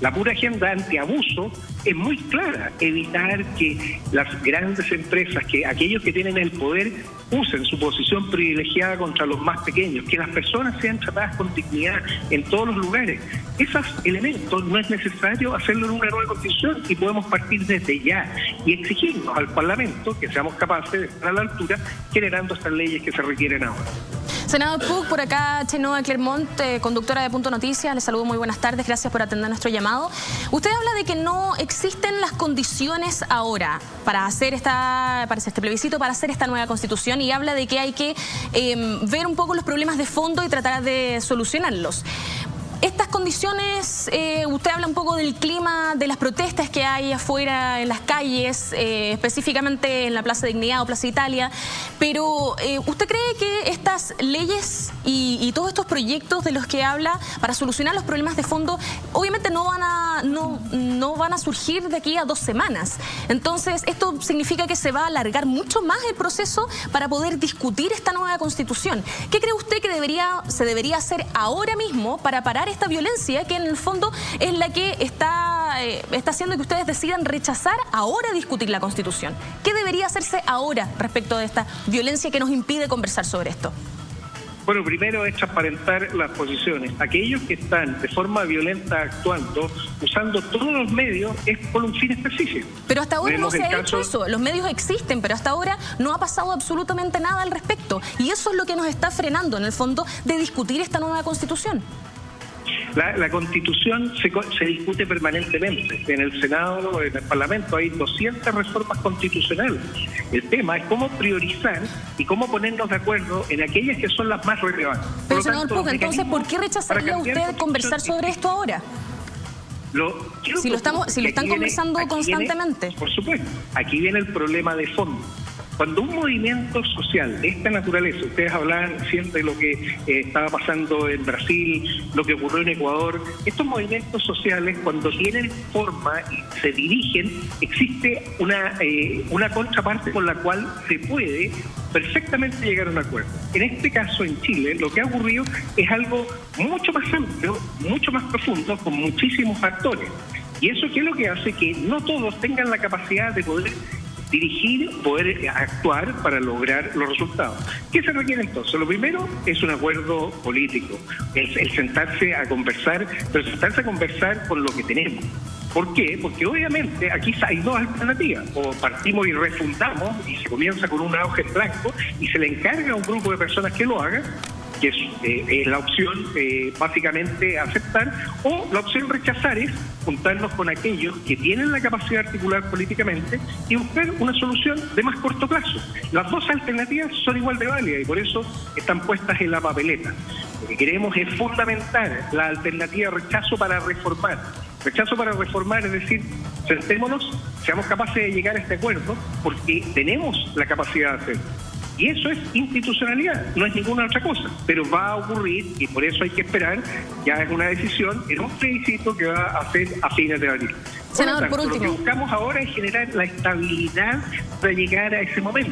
La pura agenda antiabuso es muy clara, evitar que las grandes empresas, que aquellos que tienen el poder usen su posición privilegiada contra los más pequeños, que las personas sean tratadas con dignidad en todos los lugares. Esos elementos no es necesario hacerlo en una nueva constitución y podemos partir desde ya y exigirnos al Parlamento que seamos capaces de estar a la altura generando estas leyes que se requieren ahora. Senador Puc, por acá Chenoa Clermont, conductora de Punto Noticias, le saludo, muy buenas tardes, gracias por atender nuestro llamado. Usted habla de que no existen las condiciones ahora para hacer este plebiscito, para hacer esta nueva constitución, y habla de que hay que ver un poco los problemas de fondo y tratar de solucionarlos. Estas condiciones, usted habla un poco del clima, de las protestas que hay afuera en las calles, específicamente en la Plaza Dignidad o Plaza Italia, pero ¿usted cree que estas leyes y todos estos proyectos de los que habla para solucionar los problemas de fondo obviamente no van a surgir de aquí a 2 semanas? Entonces, esto significa que se va a alargar mucho más el proceso para poder discutir esta nueva constitución. ¿Qué cree usted que se debería hacer ahora mismo para parar esta violencia que en el fondo es la que está haciendo que ustedes decidan rechazar ahora discutir la Constitución? ¿Qué debería hacerse ahora respecto de esta violencia que nos impide conversar sobre esto? Bueno, primero es transparentar las posiciones. Aquellos que están de forma violenta actuando, usando todos los medios, es por un fin específico. Pero hasta ahora no Vemos se el ha hecho caso- eso. Los medios existen, pero hasta ahora no ha pasado absolutamente nada al respecto. Y eso es lo que nos está frenando, en el fondo, de discutir esta nueva Constitución. La Constitución se discute permanentemente. En el Senado, en el Parlamento, hay 200 reformas constitucionales. El tema es cómo priorizar y cómo ponernos de acuerdo en aquellas que son las más relevantes. Por Pero, lo senador tanto, Pug, entonces, ¿por qué mecanismos rechazaría para cambiar usted conversar sobre esto ahora? Si lo están conversando constantemente. Por supuesto, aquí viene el problema de fondo. Cuando un movimiento social de esta naturaleza, ustedes hablaban siempre de lo que estaba pasando en Brasil, lo que ocurrió en Ecuador, estos movimientos sociales cuando tienen forma y se dirigen, existe una contraparte con la cual se puede perfectamente llegar a un acuerdo. En este caso, en Chile, lo que ha ocurrido es algo mucho más amplio, mucho más profundo, con muchísimos actores. Y eso qué es lo que hace que no todos tengan la capacidad de poder dirigir, poder actuar para lograr los resultados. ¿Qué se requiere entonces? Lo primero es un acuerdo político, el sentarse a conversar, pero sentarse a conversar con lo que tenemos. ¿Por qué? Porque obviamente aquí hay dos alternativas. O partimos y refundamos y se comienza con una hoja en blanco y se le encarga a un grupo de personas que lo haga, que es la opción básicamente aceptar, o la opción rechazar es juntarnos con aquellos que tienen la capacidad de articular políticamente y buscar una solución de más corto plazo. Las dos alternativas son igual de válidas y por eso están puestas en la papeleta. Lo que queremos es fundamentar la alternativa rechazo para reformar. Rechazo para reformar es decir, sentémonos, seamos capaces de llegar a este acuerdo porque tenemos la capacidad de hacerlo. Y eso es institucionalidad, no es ninguna otra cosa, pero va a ocurrir y por eso hay que esperar, ya es una decisión en un plebiscito que va a ser a fines de abril. Senador, por Lo que último. buscamos ahora es generar la estabilidad para llegar a ese momento,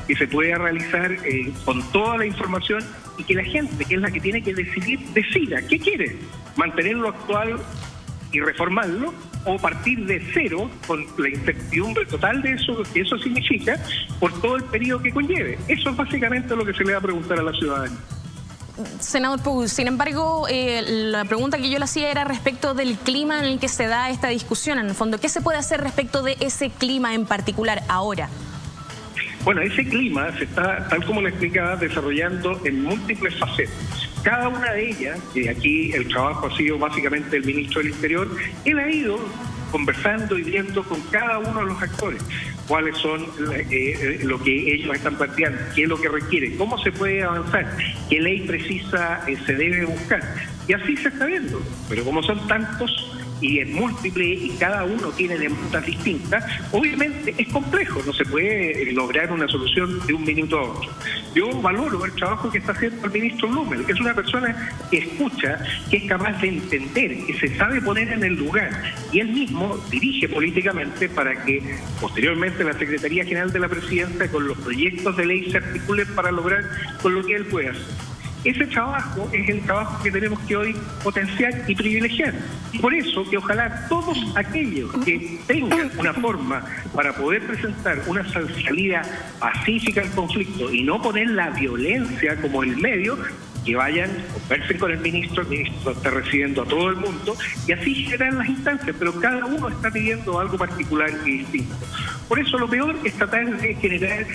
que se pueda realizar con toda la información y que la gente, que es la que tiene que decidir, decida qué quiere, mantener lo actual y reformarlo, o partir de cero con la incertidumbre total de eso, que eso significa, por todo el periodo que conlleve. Eso es básicamente lo que se le va a preguntar a la ciudadanía. Senador Pug, sin embargo, la pregunta que yo le hacía era respecto del clima en el que se da esta discusión. En el fondo, ¿qué se puede hacer respecto de ese clima en particular ahora? Bueno, ese clima se está, tal como le explicaba, desarrollando en múltiples facetas. Cada una de ellas, y aquí el trabajo ha sido básicamente el ministro del Interior, él ha ido conversando y viendo con cada uno de los actores cuáles son lo que ellos están planteando, qué es lo que requieren, cómo se puede avanzar, qué ley precisa se debe buscar. Y así se está viendo. Pero como son tantos y es múltiple y cada uno tiene demandas distintas, obviamente es complejo, no se puede lograr una solución de un minuto a otro. Yo valoro el trabajo que está haciendo el ministro Blumel, que es una persona que escucha, que es capaz de entender, que se sabe poner en el lugar, y él mismo dirige políticamente para que posteriormente la Secretaría General de la Presidencia con los proyectos de ley se articulen para lograr con lo que él puede hacer. Ese trabajo es el trabajo que tenemos que hoy potenciar y privilegiar. Y por eso que ojalá todos aquellos que tengan una forma para poder presentar una salida pacífica al conflicto y no poner la violencia como el medio, que vayan, conversen con el ministro está recibiendo a todo el mundo y así serán las instancias, pero cada uno está pidiendo algo particular y distinto. Por eso lo peor es tratar de generar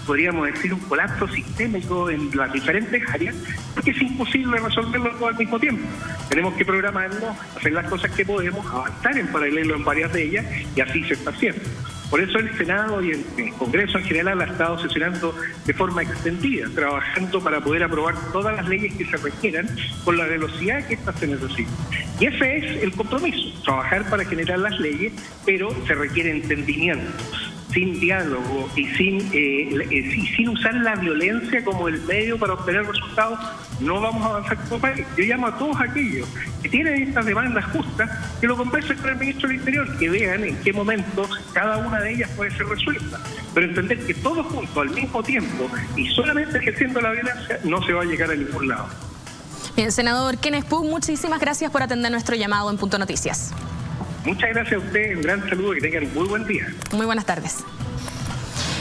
podríamos decir, un colapso sistémico en las diferentes áreas, porque es imposible resolverlo todo al mismo tiempo. Tenemos que programarnos, hacer las cosas que podemos, avanzar en paralelo en varias de ellas, y así se está haciendo. Por eso el Senado y el Congreso en general ha estado sesionando de forma extendida, trabajando para poder aprobar todas las leyes que se requieran con la velocidad que éstas se necesitan. Y ese es el compromiso, trabajar para generar las leyes, pero se requiere entendimiento. Sin diálogo y sin usar la violencia como el medio para obtener resultados, no vamos a avanzar como país. Yo llamo a todos aquellos que tienen estas demandas justas que lo conversen con el ministro del Interior, que vean en qué momento cada una de ellas puede ser resuelta. Pero entender que todos juntos al mismo tiempo y solamente ejerciendo la violencia no se va a llegar a ningún lado. Bien, senador Kenneth Pug, muchísimas gracias por atender nuestro llamado en Punto Noticias. Muchas gracias a ustedes, un gran saludo y que tengan un muy buen día. Muy buenas tardes.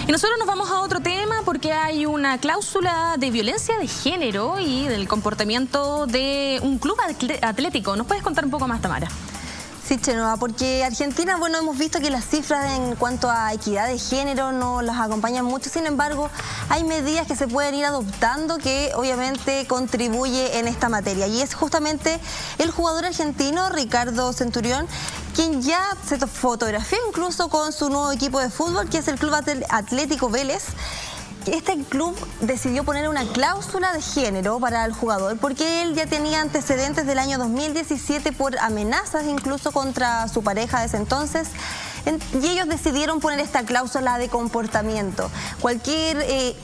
Y nosotros nos vamos a otro tema. porque hay una cláusula de violencia de género y del comportamiento de un club atlético. ¿Nos puedes contar un poco más, Tamara? Sí, Chenoa, porque Argentina, bueno, hemos visto que las cifras en cuanto a equidad de género no las acompañan mucho. Sin embargo, hay medidas que se pueden ir adoptando que obviamente contribuye en esta materia. Y es justamente el jugador argentino, Ricardo Centurión, quien ya se fotografió incluso con su nuevo equipo de fútbol, que es el Club Atlético Vélez. Este club decidió poner una cláusula de género para el jugador porque él ya tenía antecedentes del año 2017 por amenazas incluso contra su pareja de ese entonces. Y ellos decidieron poner esta cláusula de comportamiento. Cualquier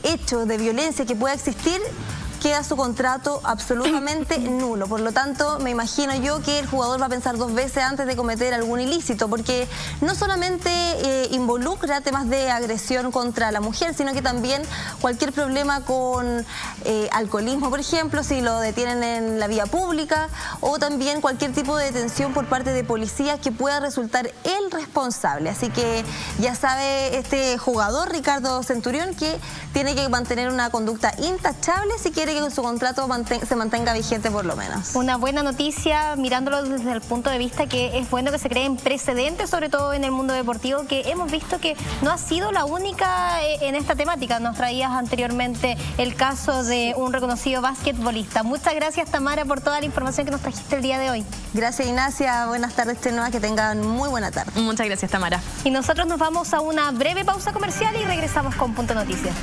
hecho de violencia que pueda existir, queda su contrato absolutamente nulo. Por lo tanto, me imagino yo que el jugador va a pensar 2 veces antes de cometer algún ilícito, porque no solamente involucra temas de agresión contra la mujer, sino que también cualquier problema con alcoholismo, por ejemplo, si lo detienen en la vía pública, o también cualquier tipo de detención por parte de policías que pueda resultar el responsable. Así que ya sabe este jugador, Ricardo Centurión, que tiene que mantener una conducta intachable si quiere que su contrato se mantenga vigente por lo menos. Una buena noticia, mirándolo desde el punto de vista que es bueno que se creen precedentes, sobre todo en el mundo deportivo, que hemos visto que no ha sido la única en esta temática. Nos traías anteriormente el caso de un reconocido basquetbolista. Muchas gracias, Tamara, por toda la información que nos trajiste el día de hoy. Gracias, Ignacia. Buenas tardes, Chenoa. Que tengan muy buena tarde. Muchas gracias, Tamara. Y nosotros nos vamos a una breve pausa comercial y regresamos con Punto Noticias.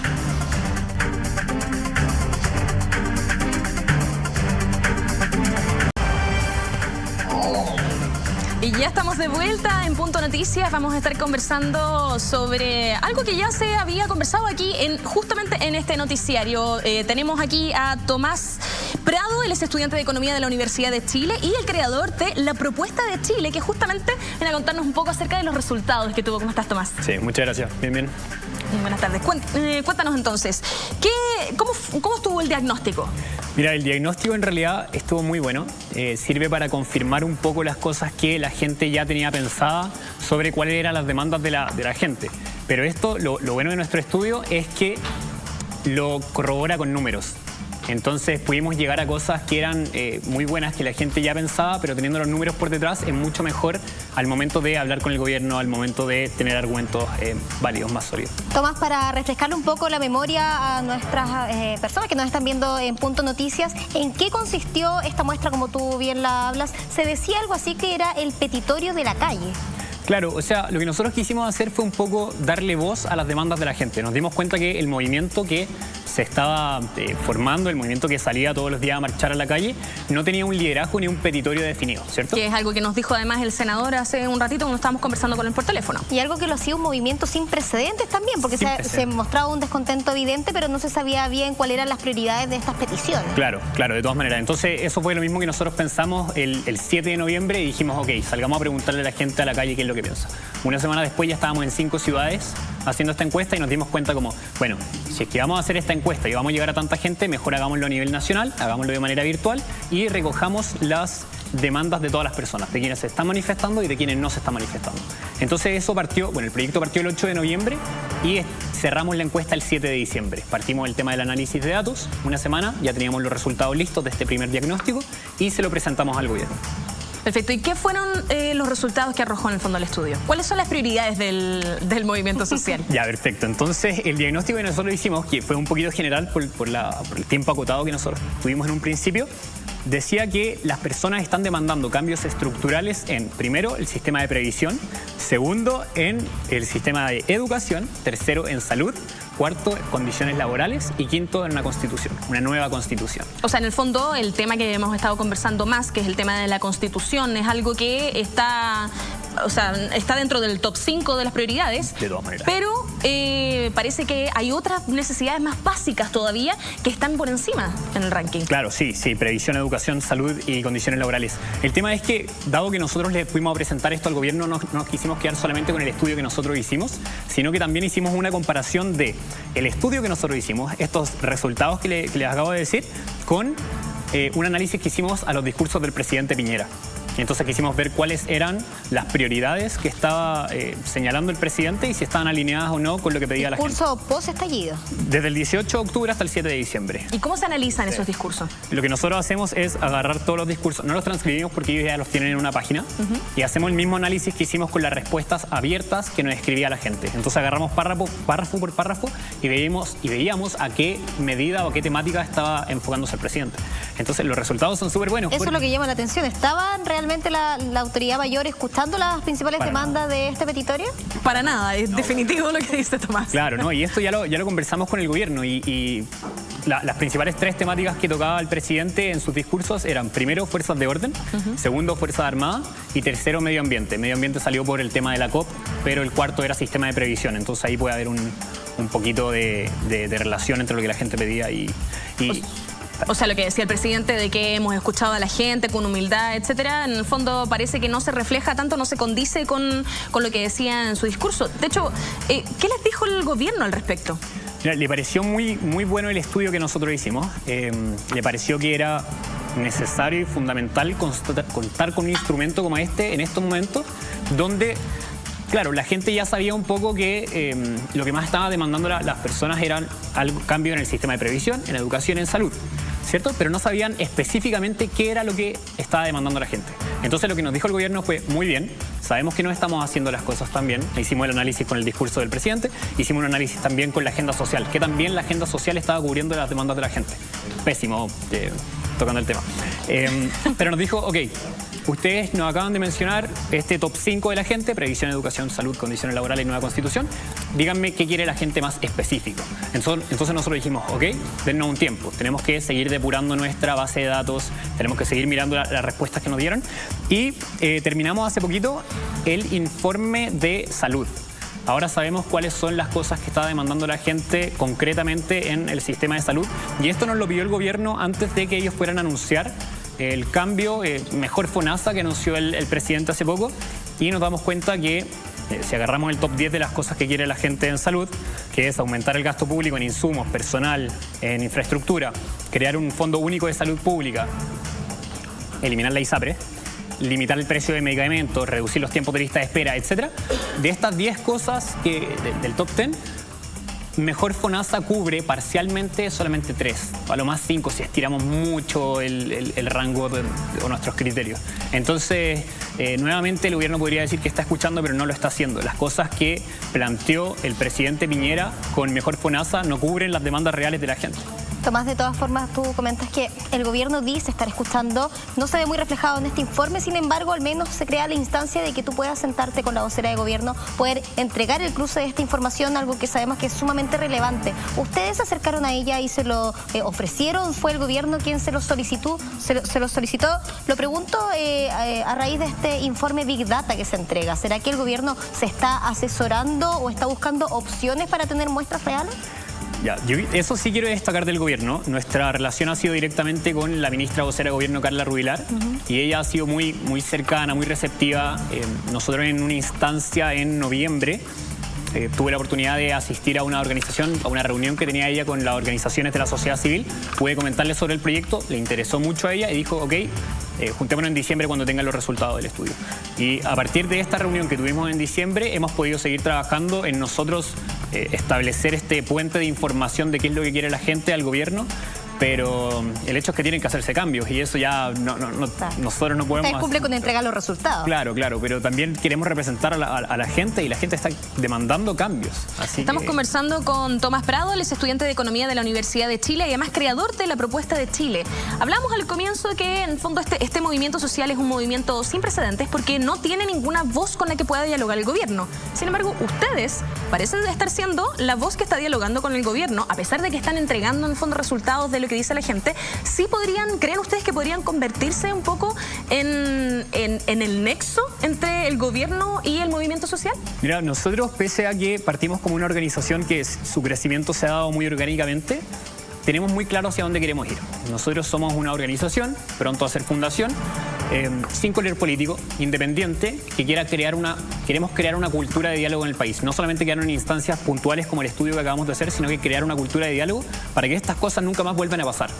Y ya estamos de vuelta en Punto Noticias. Vamos a estar conversando sobre algo que ya se había conversado aquí justamente en este noticiario. Tenemos aquí a Tomás Prado, él es estudiante de Economía de la Universidad de Chile y el creador de La Propuesta de Chile, que justamente viene a contarnos un poco acerca de los resultados que tuvo. ¿Cómo estás, Tomás? Sí, muchas gracias. Bien, bien. Buenas tardes. Cuéntanos entonces, ¿cómo estuvo el diagnóstico? Mira, el diagnóstico en realidad estuvo muy bueno. Sirve para confirmar un poco las cosas que la gente ya tenía pensada sobre cuáles eran las demandas de la gente. Pero esto, lo bueno de nuestro estudio es que lo corrobora con números. Entonces pudimos llegar a cosas que eran muy buenas, que la gente ya pensaba, pero teniendo los números por detrás es mucho mejor al momento de hablar con el gobierno, al momento de tener argumentos válidos, más sólidos. Tomás, para refrescarle un poco la memoria a nuestras personas que nos están viendo en Punto Noticias, ¿en qué consistió esta muestra, como tú bien la hablas? Se decía algo así que era el petitorio de la calle. Claro, o sea, lo que nosotros quisimos hacer fue un poco darle voz a las demandas de la gente. Nos dimos cuenta que el movimiento que se estaba formando, el movimiento que salía todos los días a marchar a la calle, no tenía un liderazgo ni un petitorio definido, ¿cierto? Que es algo que nos dijo además el senador hace un ratito cuando estábamos conversando con él por teléfono. Y algo que lo hacía un movimiento sin precedentes también, porque se mostraba un descontento evidente, pero no se sabía bien cuáles eran las prioridades de estas peticiones. Claro, de todas maneras. Entonces, eso fue lo mismo que nosotros pensamos el 7 de noviembre y dijimos, ok, salgamos a preguntarle a la gente a la calle qué es lo que piensa. Una semana después ya estábamos en 5 ciudades haciendo esta encuesta y nos dimos cuenta como, bueno, si es que vamos a hacer esta encuesta y vamos a llegar a tanta gente, mejor hagámoslo a nivel nacional, hagámoslo de manera virtual y recojamos las demandas de todas las personas, de quienes se están manifestando y de quienes no se están manifestando. Entonces eso partió, bueno, el proyecto partió el 8 de noviembre y cerramos la encuesta el 7 de diciembre. Partimos el tema del análisis de datos, una semana, ya teníamos los resultados listos de este primer diagnóstico y se lo presentamos al gobierno. Perfecto. ¿Y qué fueron los resultados que arrojó en el fondo el estudio? ¿Cuáles son las prioridades del movimiento social? Ya, perfecto. Entonces, el diagnóstico que nosotros hicimos, que fue un poquito general por el tiempo acotado que nosotros tuvimos en un principio, decía que las personas están demandando cambios estructurales en, primero, el sistema de previsión, segundo, en el sistema de educación, tercero, en salud, cuarto, condiciones laborales y quinto, en una constitución, una nueva constitución. O sea, en el fondo, el tema que hemos estado conversando más, que es el tema de la constitución, es algo que está dentro del top 5 de las prioridades. De todas maneras. Pero parece que hay otras necesidades más básicas todavía que están por encima en el ranking. Claro, sí, previsión, educación, salud y condiciones laborales. El tema es que, dado que nosotros le fuimos a presentar esto al gobierno, no nos quisimos quedar solamente con el estudio que nosotros hicimos, sino que también hicimos una comparación de el estudio que nosotros hicimos, estos resultados que les acabo de decir, con un análisis que hicimos a los discursos del presidente Piñera. Entonces quisimos ver cuáles eran las prioridades que estaba señalando el presidente y si estaban alineadas o no con lo que pedía la gente. ¿Discurso post-estallido? Desde el 18 de octubre hasta el 7 de diciembre. ¿Y cómo se analizan esos discursos? Lo que nosotros hacemos es agarrar todos los discursos, no los transcribimos porque ellos ya los tienen en una página, y hacemos el mismo análisis que hicimos con las respuestas abiertas que nos escribía la gente. Entonces agarramos párrafo por párrafo y veíamos a qué medida o a qué temática estaba enfocándose el presidente. Entonces los resultados son súper buenos. Eso es lo que llama la atención. ¿Estaban realmente la autoridad mayor escuchando las principales demandas de este petitorio? Para nada, es definitivo lo que dice Tomás. Claro, ¿no? Y esto ya lo conversamos con el gobierno y las principales 3 temáticas que tocaba el presidente en sus discursos eran, primero, fuerzas de orden, segundo, fuerzas armadas y tercero, medio ambiente. Medio ambiente salió por el tema de la COP, pero el cuarto era sistema de previsión. Entonces ahí puede haber un poquito de relación entre lo que la gente pedía y O sea, lo que decía el presidente de que hemos escuchado a la gente con humildad, etcétera, en el fondo parece que no se refleja tanto, no se condice con lo que decía en su discurso. De hecho, ¿qué les dijo el gobierno al respecto? Mira, le pareció muy bueno el estudio que nosotros hicimos. Le pareció que era necesario y fundamental contar con un instrumento como este en estos momentos, donde, claro, la gente ya sabía un poco que lo que más estaba demandando las personas eran cambio en el sistema de previsión, en educación, en salud, ¿cierto? Pero no sabían específicamente qué era lo que estaba demandando la gente. Entonces lo que nos dijo el gobierno fue, muy bien, sabemos que no estamos haciendo las cosas tan bien. Hicimos el análisis con el discurso del presidente, hicimos un análisis también con la agenda social, que también la agenda social estaba cubriendo las demandas de la gente. Pésimo, tocando el tema. Pero nos dijo, ok, ustedes nos acaban de mencionar este top 5 de la gente, previsión, educación, salud, condiciones laborales y nueva constitución. Díganme qué quiere la gente más específico. Entonces nosotros dijimos, ok, dennos un tiempo. Tenemos que seguir depurando nuestra base de datos, tenemos que seguir mirando las respuestas que nos dieron. Y terminamos hace poquito el informe de salud. Ahora sabemos cuáles son las cosas que está demandando la gente concretamente en el sistema de salud. Y esto nos lo pidió el gobierno antes de que ellos fueran a anunciar el cambio, mejor FONASA que anunció el presidente hace poco, y nos damos cuenta que si agarramos el top 10 de las cosas que quiere la gente en salud, que es aumentar el gasto público en insumos, personal, en infraestructura, crear un fondo único de salud pública, eliminar la ISAPRE, limitar el precio de medicamentos, reducir los tiempos de lista de espera, etc. De estas 10 cosas del top 10, mejor FONASA cubre parcialmente solamente 3, a lo más 5 si estiramos mucho el rango de nuestros criterios. Entonces, nuevamente el gobierno podría decir que está escuchando, pero no lo está haciendo. Las cosas que planteó el presidente Piñera con mejor FONASA no cubren las demandas reales de la gente. Tomás, de todas formas, tú comentas que el gobierno dice estar escuchando, no se ve muy reflejado en este informe, sin embargo, al menos se crea la instancia de que tú puedas sentarte con la vocera de gobierno, poder entregar el cruce de esta información, algo que sabemos que es sumamente relevante. ¿Ustedes se acercaron a ella y se lo ofrecieron? ¿Fue el gobierno quien se lo solicitó? ¿Se lo solicitó? Lo pregunto a raíz de este informe Big Data que se entrega. ¿Será que el gobierno se está asesorando o está buscando opciones para tener muestras reales? Ya, eso sí quiero destacar del gobierno. Nuestra relación ha sido directamente con la ministra vocera de gobierno, Carla Rubilar, y ella ha sido muy cercana, muy receptiva. Nosotros en una instancia en noviembre tuve la oportunidad de asistir a una organización, a una reunión que tenía ella con las organizaciones de la sociedad civil. Pude comentarle sobre el proyecto, le interesó mucho a ella y dijo, ok, juntémonos en diciembre cuando tengan los resultados del estudio. Y a partir de esta reunión que tuvimos en diciembre, hemos podido seguir trabajando en nosotros establecer este puente de información de qué es lo que quiere la gente al gobierno, pero el hecho es que tienen que hacerse cambios y eso ya nosotros no podemos... Usted cumple con entregar los resultados. Claro, pero también queremos representar a la gente y la gente está demandando cambios. Estamos conversando con Tomás Prado, él es estudiante de Economía de la Universidad de Chile y además creador de la Propuesta de Chile. Hablamos al comienzo que en el fondo este movimiento social es un movimiento sin precedentes porque no tiene ninguna voz con la que pueda dialogar el gobierno. Sin embargo, ustedes parecen estar siendo la voz que está dialogando con el gobierno, a pesar de que están entregando en el fondo resultados de lo que dice la gente. ¿Sí creen ustedes que podrían convertirse un poco en el nexo entre el gobierno y el movimiento social? Mira, nosotros, pese a que partimos como una organización que su crecimiento se ha dado muy orgánicamente, tenemos muy claro hacia dónde queremos ir. Nosotros somos una organización, pronto a ser fundación, sin color político, independiente, que queremos crear una cultura de diálogo en el país. No solamente quedar en instancias puntuales como el estudio que acabamos de hacer, sino que crear una cultura de diálogo para que estas cosas nunca más vuelvan a pasar.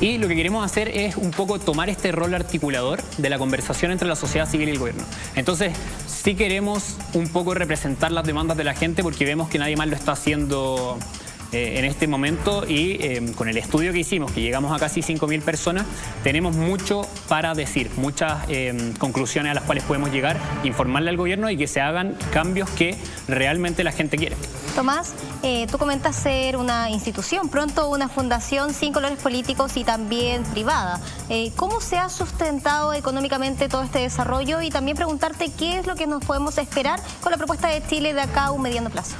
Y lo que queremos hacer es un poco tomar este rol articulador de la conversación entre la sociedad civil y el gobierno. Entonces, sí queremos un poco representar las demandas de la gente porque vemos que nadie más lo está haciendo en este momento y con el estudio que hicimos, que llegamos a casi 5.000 personas, tenemos mucho para decir, muchas conclusiones a las cuales podemos llegar, informarle al gobierno y que se hagan cambios que realmente la gente quiere. Tomás, tú comentas ser una institución, pronto una fundación sin colores políticos y también privada. ¿Cómo se ha sustentado económicamente todo este desarrollo? Y también preguntarte qué es lo que nos podemos esperar con la propuesta de Chile de acá a un mediano plazo.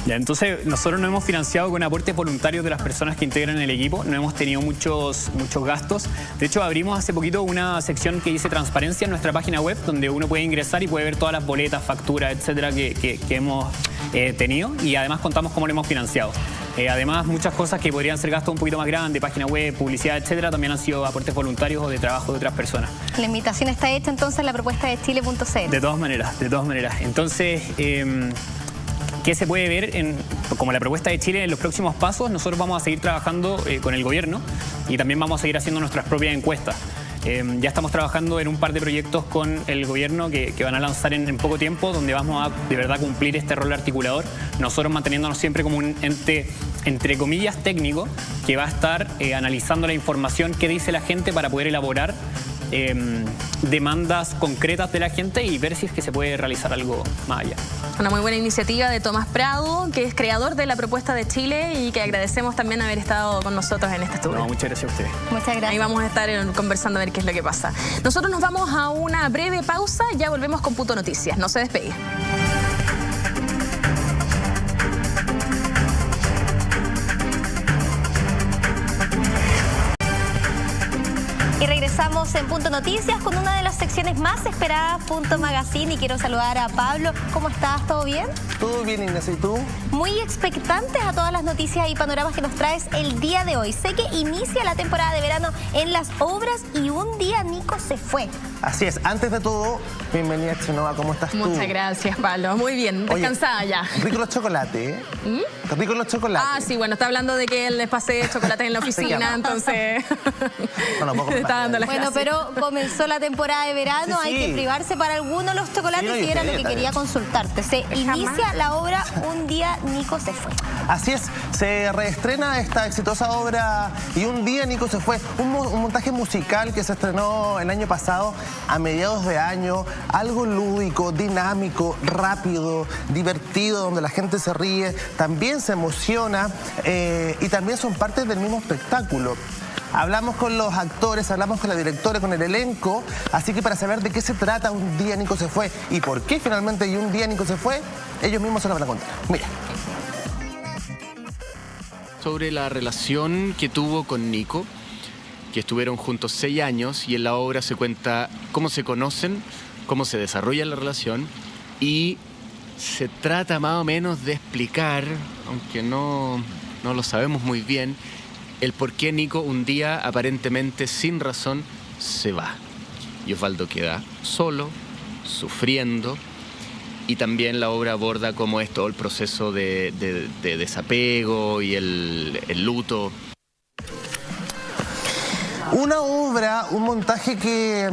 Ya, entonces nosotros nos hemos financiado con aportes voluntarios de las personas que integran el equipo, no hemos tenido muchos gastos. De hecho, abrimos hace poquito una sección que dice transparencia en nuestra página web, donde uno puede ingresar y puede ver todas las boletas, facturas, etcétera, que hemos tenido, y además contamos cómo lo hemos financiado. Además, muchas cosas que podrían ser gastos un poquito más grandes, página web, publicidad, etcétera, también han sido aportes voluntarios o de trabajo de otras personas. La invitación está hecha entonces en la propuesta de chile.cl. De todas maneras. Entonces, ¿qué se puede ver como la propuesta de Chile en los próximos pasos? Nosotros vamos a seguir trabajando con el gobierno y también vamos a seguir haciendo nuestras propias encuestas. Ya estamos trabajando en un par de proyectos con el gobierno que van a lanzar en poco tiempo, donde vamos a de verdad cumplir este rol articulador, nosotros manteniéndonos siempre como un ente, entre comillas, técnico, que va a estar analizando la información que dice la gente para poder elaborar demandas concretas de la gente y ver si es que se puede realizar algo más allá. Una muy buena iniciativa de Tomás Prado, que es creador de la propuesta de Chile y que agradecemos también haber estado con nosotros en este estudio. No, muchas gracias a ustedes. Muchas gracias. Ahí vamos a estar conversando a ver qué es lo que pasa. Nosotros nos vamos a una breve pausa, ya volvemos con Punto Noticias. No se despegue. Y regresamos en Punto Noticias con una de las secciones más esperadas, Punto Magazine, y quiero saludar a Pablo. ¿Cómo estás? ¿Todo bien? Todo bien, Ignacio, ¿y tú? Muy expectantes a todas las noticias y panoramas que nos traes el día de hoy. Sé que inicia la temporada de verano en las obras y un día Nico se fue. Así es, antes de todo, bienvenida Chenoa, ¿cómo estás tú? Muchas gracias, Pablo. Muy bien, descansada. Oye, ya. Rico los chocolates, ¿eh? Rico los chocolates. Ah, sí, bueno, está hablando de que les pasé chocolates en la oficina, entonces está dando las Bueno, gracias. pero comenzó la temporada de verano, Sí, sí. hay que privarse para algunos los chocolates, Sí, no, y era yo lo que sé, quería también. consultarte. Se inicia la obra Un día Nico se fue. Así es, se reestrena esta exitosa obra Y un día Nico se fue, un montaje musical que se estrenó el año pasado a mediados de año, algo lúdico, dinámico, rápido, divertido, donde la gente se ríe, también se emociona y también son parte del mismo espectáculo. Hablamos con los actores, hablamos con la directora, con el elenco, así que para saber de qué se trata Un día Nico se fue y por qué finalmente Y un día Nico se fue, ellos mismos se lo van a contar. Mira. Sobre la relación que tuvo con Nico, que estuvieron juntos 6 años y en la obra se cuenta cómo se conocen, cómo se desarrolla la relación y se trata más o menos de explicar, aunque no lo sabemos muy bien, el por qué Nico un día aparentemente sin razón se va. Y Osvaldo queda solo, sufriendo, y también la obra aborda cómo es todo el proceso de desapego y el luto. Una obra, un montaje que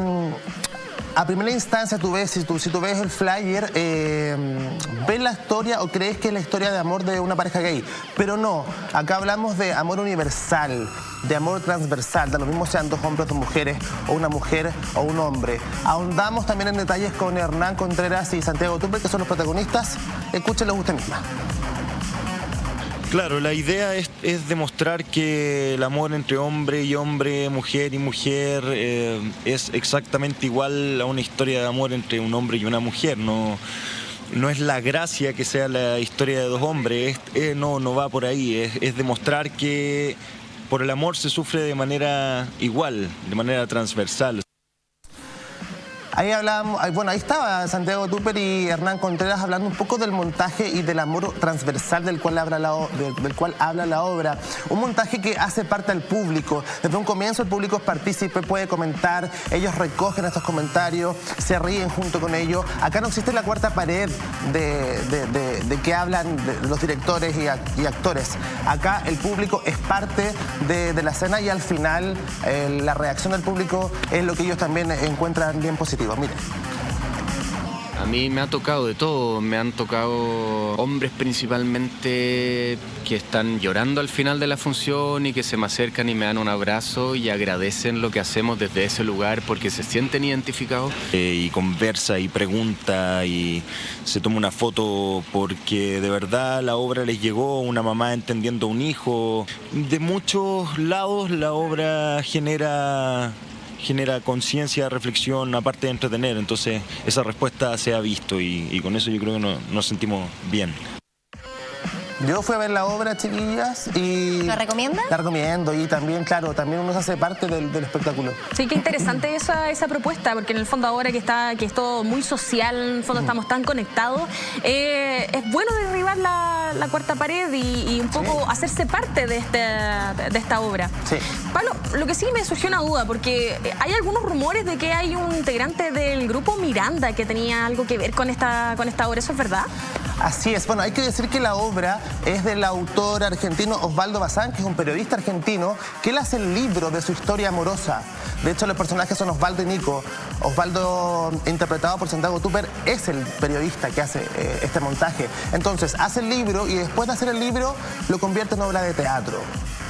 a primera instancia tú ves, si tú ves el flyer, ves la historia o crees que es la historia de amor de una pareja gay, pero no, acá hablamos de amor universal, de amor transversal, da lo mismo sean 2 hombres o 2 mujeres, o una mujer o un hombre. Ahondamos también en detalles con Hernán Contreras y Santiago Tupe, que son los protagonistas. Escúchenlos usted misma. Claro, la idea es demostrar que el amor entre hombre y hombre, mujer y mujer, es exactamente igual a una historia de amor entre un hombre y una mujer. No es la gracia que sea la historia de 2 hombres, no va por ahí, es demostrar que por el amor se sufre de manera igual, de manera transversal. Ahí hablábamos, bueno, ahí estaba Santiago Tupper y Hernán Contreras hablando un poco del montaje y del amor transversal del cual habla la obra. Un montaje que hace parte al público. Desde un comienzo el público es partícipe, puede comentar, ellos recogen estos comentarios, se ríen junto con ellos. Acá no existe la cuarta pared de que hablan los directores y actores. Acá el público es parte de la escena y al final la reacción del público es lo que ellos también encuentran bien positivo. Mire. A mí me ha tocado de todo, me han tocado hombres principalmente que están llorando al final de la función y que se me acercan y me dan un abrazo y agradecen lo que hacemos desde ese lugar porque se sienten identificados. Y conversa y pregunta y se toma una foto porque de verdad la obra les llegó, una mamá entendiendo a un hijo. De muchos lados la obra genera conciencia, reflexión, aparte de entretener. Entonces esa respuesta se ha visto y con eso yo creo que nos sentimos bien. Yo fui a ver la obra, chiquillas, y... ¿La recomiendas? La recomiendo y también, claro, también uno se hace parte del espectáculo. Sí, qué interesante esa propuesta, porque en el fondo ahora que es todo muy social, en el fondo estamos tan conectados, es bueno derribar la cuarta pared y un poco hacerse parte de esta obra. Sí. Pablo, lo que sí me surgió una duda, porque hay algunos rumores de que hay un integrante del grupo Miranda que tenía algo que ver con esta obra, ¿eso es verdad? Así es. Bueno, hay que decir que la obra es del autor argentino Osvaldo Bazán, que es un periodista argentino, que él hace el libro de su historia amorosa. De hecho, los personajes son Osvaldo y Nico. Osvaldo, interpretado por Santiago Tupper, es el periodista que hace este montaje. Entonces, hace el libro y después de hacer el libro, lo convierte en obra de teatro.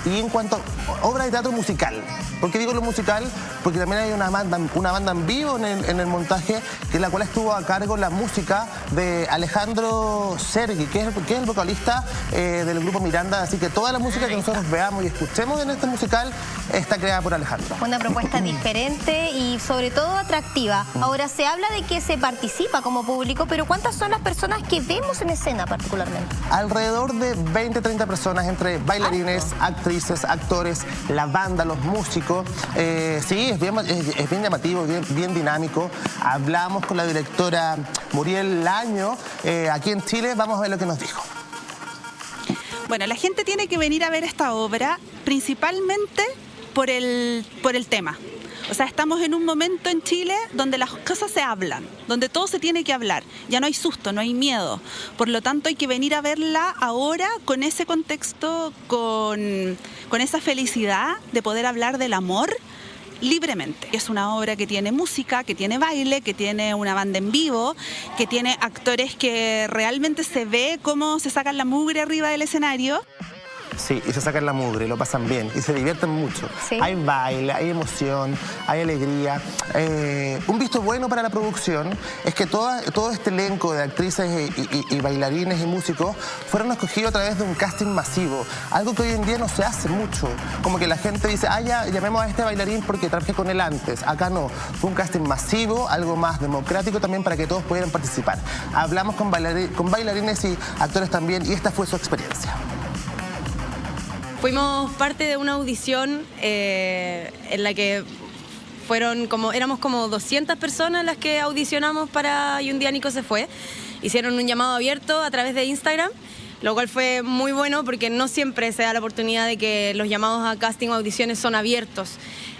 Y en cuanto a obra de teatro musical, ¿por qué digo lo musical? Porque también hay una banda en vivo en el montaje, que la cual estuvo a cargo la música de Alejandro Sergi, que es el vocalista del grupo Miranda. Así que toda la música que nosotros veamos y escuchemos en este musical está creada por Alejandro. Una propuesta diferente y sobre todo atractiva. Ahora, se habla de que se participa como público, pero ¿cuántas son las personas que vemos en escena particularmente? Alrededor de 20-30 personas, entre bailarines, actrices, actores, la banda, los músicos. Sí, es bien llamativo, bien dinámico. Hablamos con la directora Muriel Laño aquí en Chile. Vamos a ver lo que nos dijo. Bueno, la gente tiene que venir a ver esta obra principalmente por el tema. O sea, estamos en un momento en Chile donde las cosas se hablan, donde todo se tiene que hablar. Ya no hay susto, no hay miedo. Por lo tanto, hay que venir a verla ahora con ese contexto, con esa felicidad de poder hablar del amor libremente. Es una obra que tiene música, que tiene baile, que tiene una banda en vivo, que tiene actores que realmente se ve cómo se sacan la mugre arriba del escenario. Sí, y se sacan la mugre, lo pasan bien y se divierten mucho. Sí. Hay baile, hay emoción, hay alegría. Un visto bueno para la producción es que todo este elenco de actrices y bailarines y músicos fueron escogidos a través de un casting masivo. Algo que hoy en día no se hace mucho. Como que la gente dice, ya llamemos a este bailarín porque trabajé con él antes. Acá no. Fue un casting masivo, algo más democrático también para que todos pudieran participar. Hablamos con bailarines y actores también y esta fue su experiencia. Fuimos parte de una audición en la que éramos como 200 personas las que audicionamos para Y un día Nico se fue. Hicieron un llamado abierto a través de Instagram, lo cual fue muy bueno porque no siempre se da la oportunidad de que los llamados a casting o audiciones son abiertos.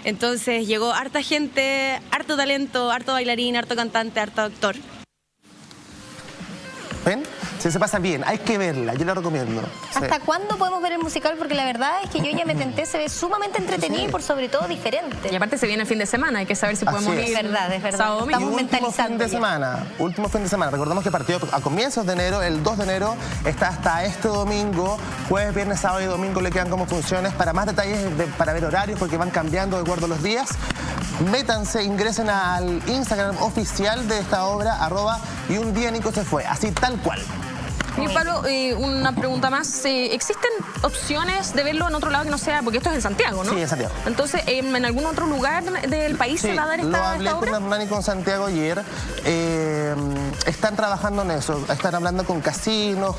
Entonces llegó harta gente, harto talento, harto bailarín, harto cantante, harto actor. ¿Ven? Se pasa bien, hay que verla, yo la recomiendo. ¿Hasta cuándo podemos ver el musical? Porque la verdad es que yo ya me tenté, se ve sumamente entretenido y por sobre todo diferente. Y aparte se viene el fin de semana, hay que saber si podemos ir. Es verdad. Sábado, Estamos último mentalizando último fin de semana. Recordemos que partió a comienzos de enero, el 2 de enero, está hasta este domingo, jueves, viernes, sábado y domingo le quedan como funciones. Para más detalles, para ver horarios, porque van cambiando de acuerdo a los días, métanse, ingresen al Instagram oficial de esta obra, @y un día Nico se fue, así tal cual. Y Pablo, una pregunta más. ¿Existen opciones de verlo en otro lado que no sea? Porque esto es en Santiago, ¿no? Sí, en Santiago. Entonces, ¿en algún otro lugar del país se va a dar esta obra? Lo hablé con Hernán y con Santiago ayer. están trabajando en eso, están hablando con casinos,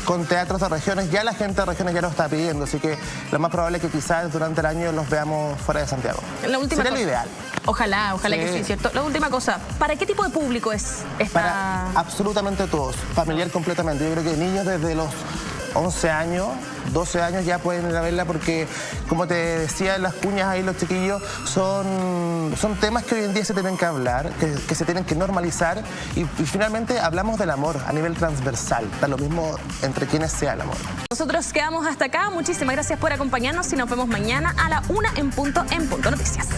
con teatros de regiones, ya la gente de regiones ya lo está pidiendo, así que lo más probable es que quizás durante el año los veamos fuera de Santiago. La última Sería lo ideal. Ojalá que sí, ¿cierto? La última cosa, ¿para qué tipo de público es esta...? Para absolutamente todos, familiar completamente. Yo creo que niños desde los 11 años, 12 años ya pueden ir a verla porque, como te decía en las cuñas ahí los chiquillos, son temas que hoy en día se tienen que hablar, que se tienen que normalizar y finalmente hablamos del amor a nivel transversal, da lo mismo entre quienes sea el amor. Nosotros quedamos hasta acá, muchísimas gracias por acompañarnos y nos vemos mañana a la 1 en Punto Noticias.